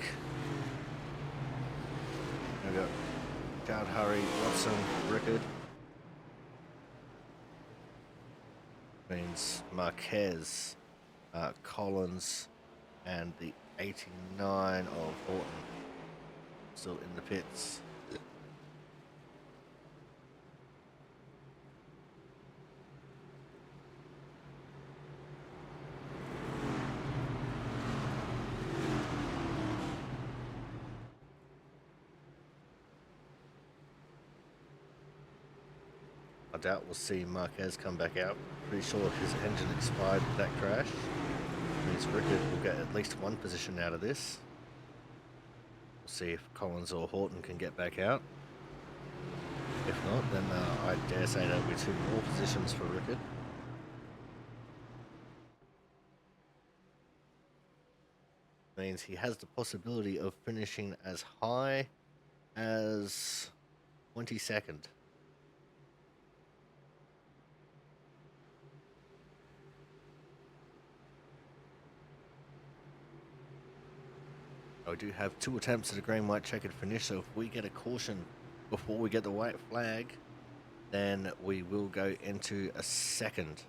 We've got Dowd, Hurry, Watson, Rickard. Means Marquez, Collins, and the 89 of Horton still in the pits. I doubt we'll see Marquez come back out. Pretty sure his engine expired with that crash. Means Rickard will get at least one position out of this. We'll see if Collins or Horton can get back out. If not, then I dare say there'll be 2 more positions for Rickard. Means he has the possibility of finishing as high as 22nd. I do have 2 attempts at a green, white, checkered finish, so if we get a caution before we get the white flag, then we will go into a second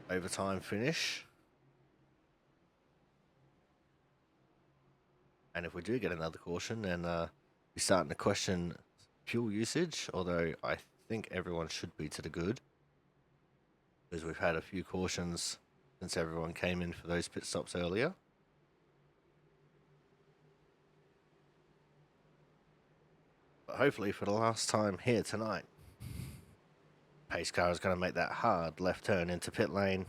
overtime finish. And if we do get another caution, then we're starting to question fuel usage, although I think everyone should be to the good, because we've had a few cautions since everyone came in for those pit stops earlier. But hopefully for the last time here tonight, pace car is going to make that hard left turn into pit lane.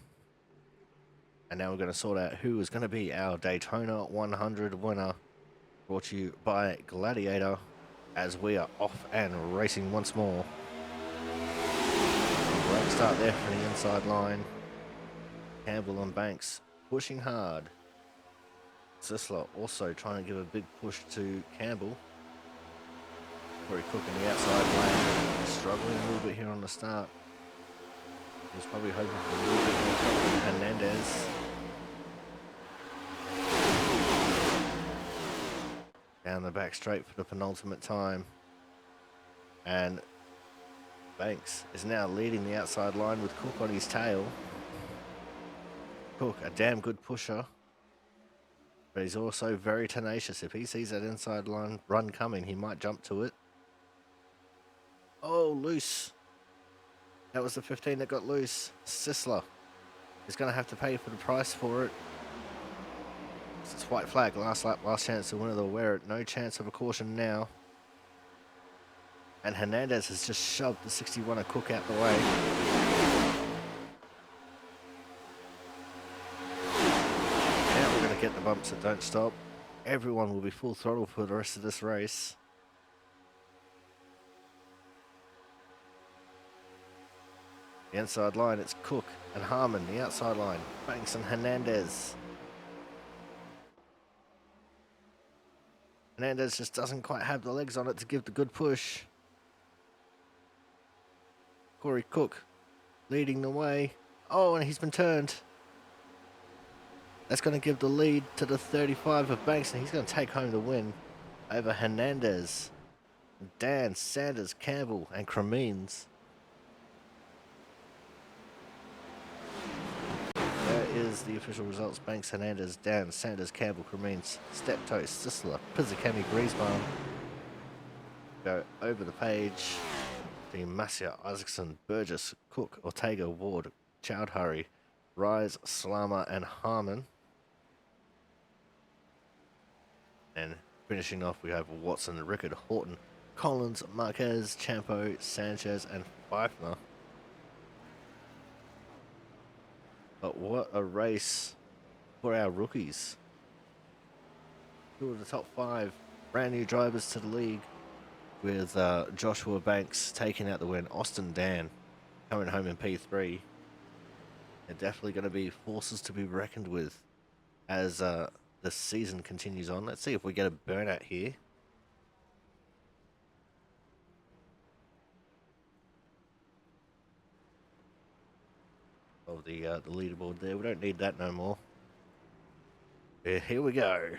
And now we're going to sort out who is going to be our Daytona 100 winner, brought to you by Gladiator, as we are off and racing once more. Great start there for the inside line. Campbell and Banks pushing hard. Sisler also trying to give a big push to Campbell. Corey Cook in the outside lane, struggling a little bit here on the start. He was probably hoping for a little bit more help from Hernandez. Down the back straight for the penultimate time. And Banks is now leading the outside line with Cook on his tail. Cook, a damn good pusher, but he's also very tenacious. If he sees that inside line run coming, he might jump to it. Oh, loose. That was the 15 that got loose. Sisler is going to have to pay for the price for it. It's white flag, last lap, last chance to winner to wear it. No chance of a caution now. And Hernandez has just shoved the 61 of Cook out the way. Now we're going to get the bumps that don't stop. Everyone will be full throttle for the rest of this race. The inside line, it's Cook and Harmon. The outside line, Banks and Hernandez. Hernandez just doesn't quite have the legs on it to give the good push. Corey Cook leading the way. Oh, and he's been turned. That's going to give the lead to the 35 of Banks, and he's going to take home the win over Hernandez, Dan, Sanders, Campbell, and Cremines. There is the official results. Banks, Hernandez, Dan, Sanders, Campbell, Cremines, Steptoe, Sisler, Pizzicami, Griezmann. Go over the page. The Masia, Isaacson, Burgess, Cook, Ortega, Ward, Chowdhury, Rise, Slama, and Harmon. And finishing off, we have Watson, Rickard, Horton, Collins, Marquez, Champo, Sanchez, and Pfeiffer. But what a race for our rookies. 2 of the top 5 brand new drivers to the league, with Joshua Banks taking out the win. Austin Dan coming home in P3. They're definitely going to be forces to be reckoned with as the season continues on. Let's see if we get a burnout here. Of the leaderboard there. We don't need that no more. Yeah, here we go.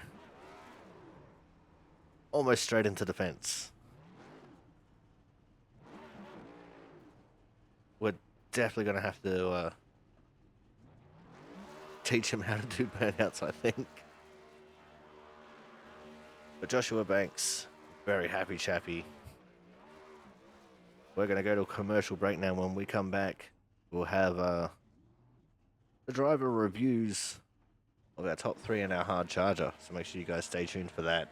Almost straight into the fence. We're definitely going to have to teach him how to do burnouts, I think. But Joshua Banks, very happy chappy. We're going to go to a commercial break now. When we come back, we'll have the driver reviews of our top 3 in our hard charger. So make sure you guys stay tuned for that.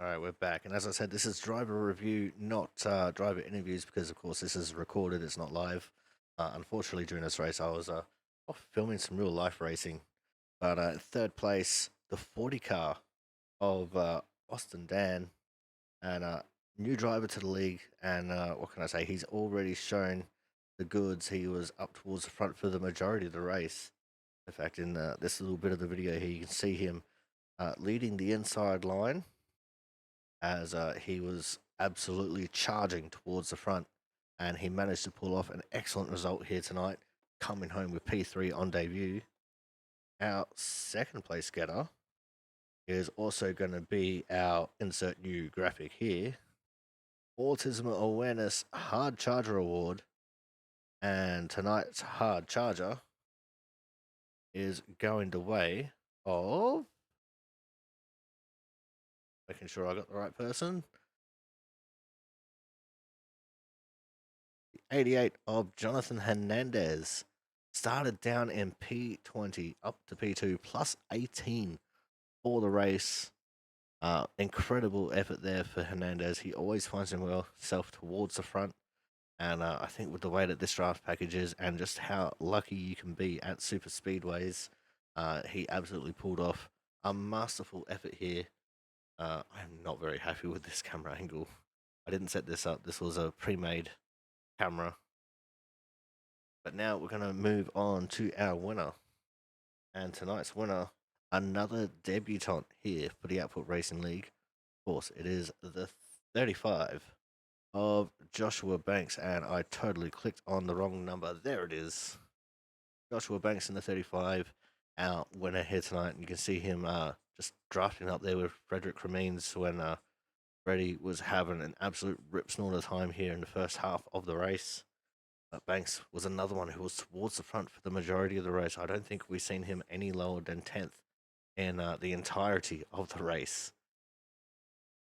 All right, we're back. And as I said, this is driver review, not driver interviews, because of course this is recorded, it's not live. Unfortunately, during this race, I was off filming some real life racing. But third place, the 40 car of Austin Dan, and new driver to the league. And what can I say? He's already shown the goods. He was up towards the front for the majority of the race. In fact, in this little bit of the video here, you can see him leading the inside line as he was absolutely charging towards the front, and he managed to pull off an excellent result here tonight, coming home with P3 on debut. Our second place getter is also going to be our insert new graphic here, Autism Awareness Hard Charger Award, and tonight's hard charger is going the way of, making sure I got the right person, 88 of Jonathan Hernandez. Started down in P20 up to P2 plus 18 for the race. Incredible effort there for Hernandez. He always finds himself towards the front. And I think with the way that this draft package is and just how lucky you can be at super speedways, he absolutely pulled off a masterful effort here. I'm not very happy with this camera angle. I didn't set this up. This was a pre-made camera. But now we're going to move on to our winner. And tonight's winner, another debutant here for the Output Racing League. Of course, it is the 35 of Joshua Banks. And I totally clicked on the wrong number. There it is. Joshua Banks in the 35, our winner here tonight. And you can see him just drafting up there with Frederick Cremines when Freddie was having an absolute rip snorter time here in the first half of the race. Banks was another one who was towards the front for the majority of the race. I don't think we've seen him any lower than 10th in the entirety of the race.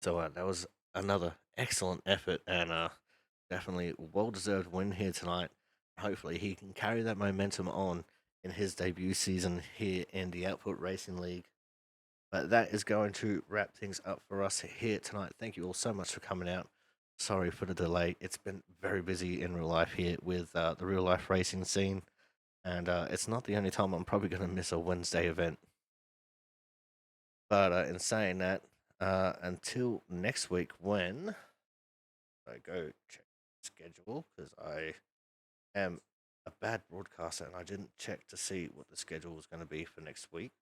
So that was another excellent effort and definitely well-deserved win here tonight. Hopefully he can carry that momentum on in his debut season here in the Output Racing League. But that is going to wrap things up for us here tonight. Thank you all so much for coming out. Sorry for the delay. It's been very busy in real life here with the real life racing scene. And it's not the only time I'm probably going to miss a Wednesday event. But in saying that, until next week when I go check the schedule, because I am a bad broadcaster and I didn't check to see what the schedule was going to be for next week.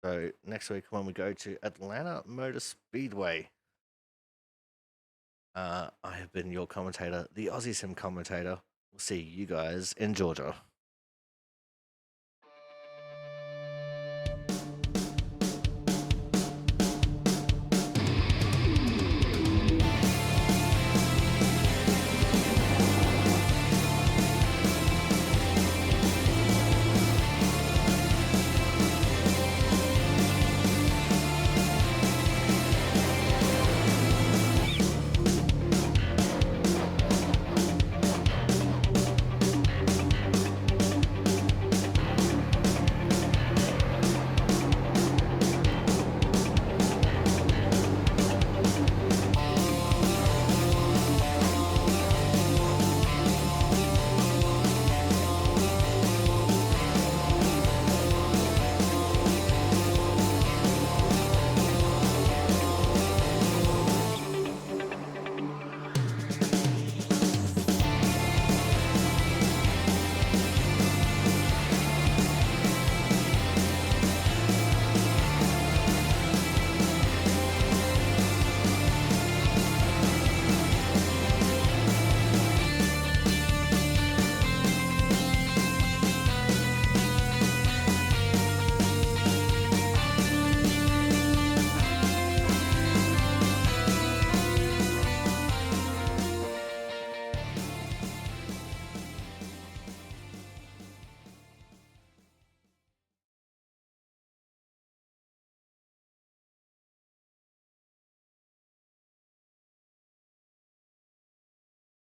So next week when we go to Atlanta Motor Speedway, I have been your commentator, the Aussie Sim commentator. We'll see you guys in Georgia.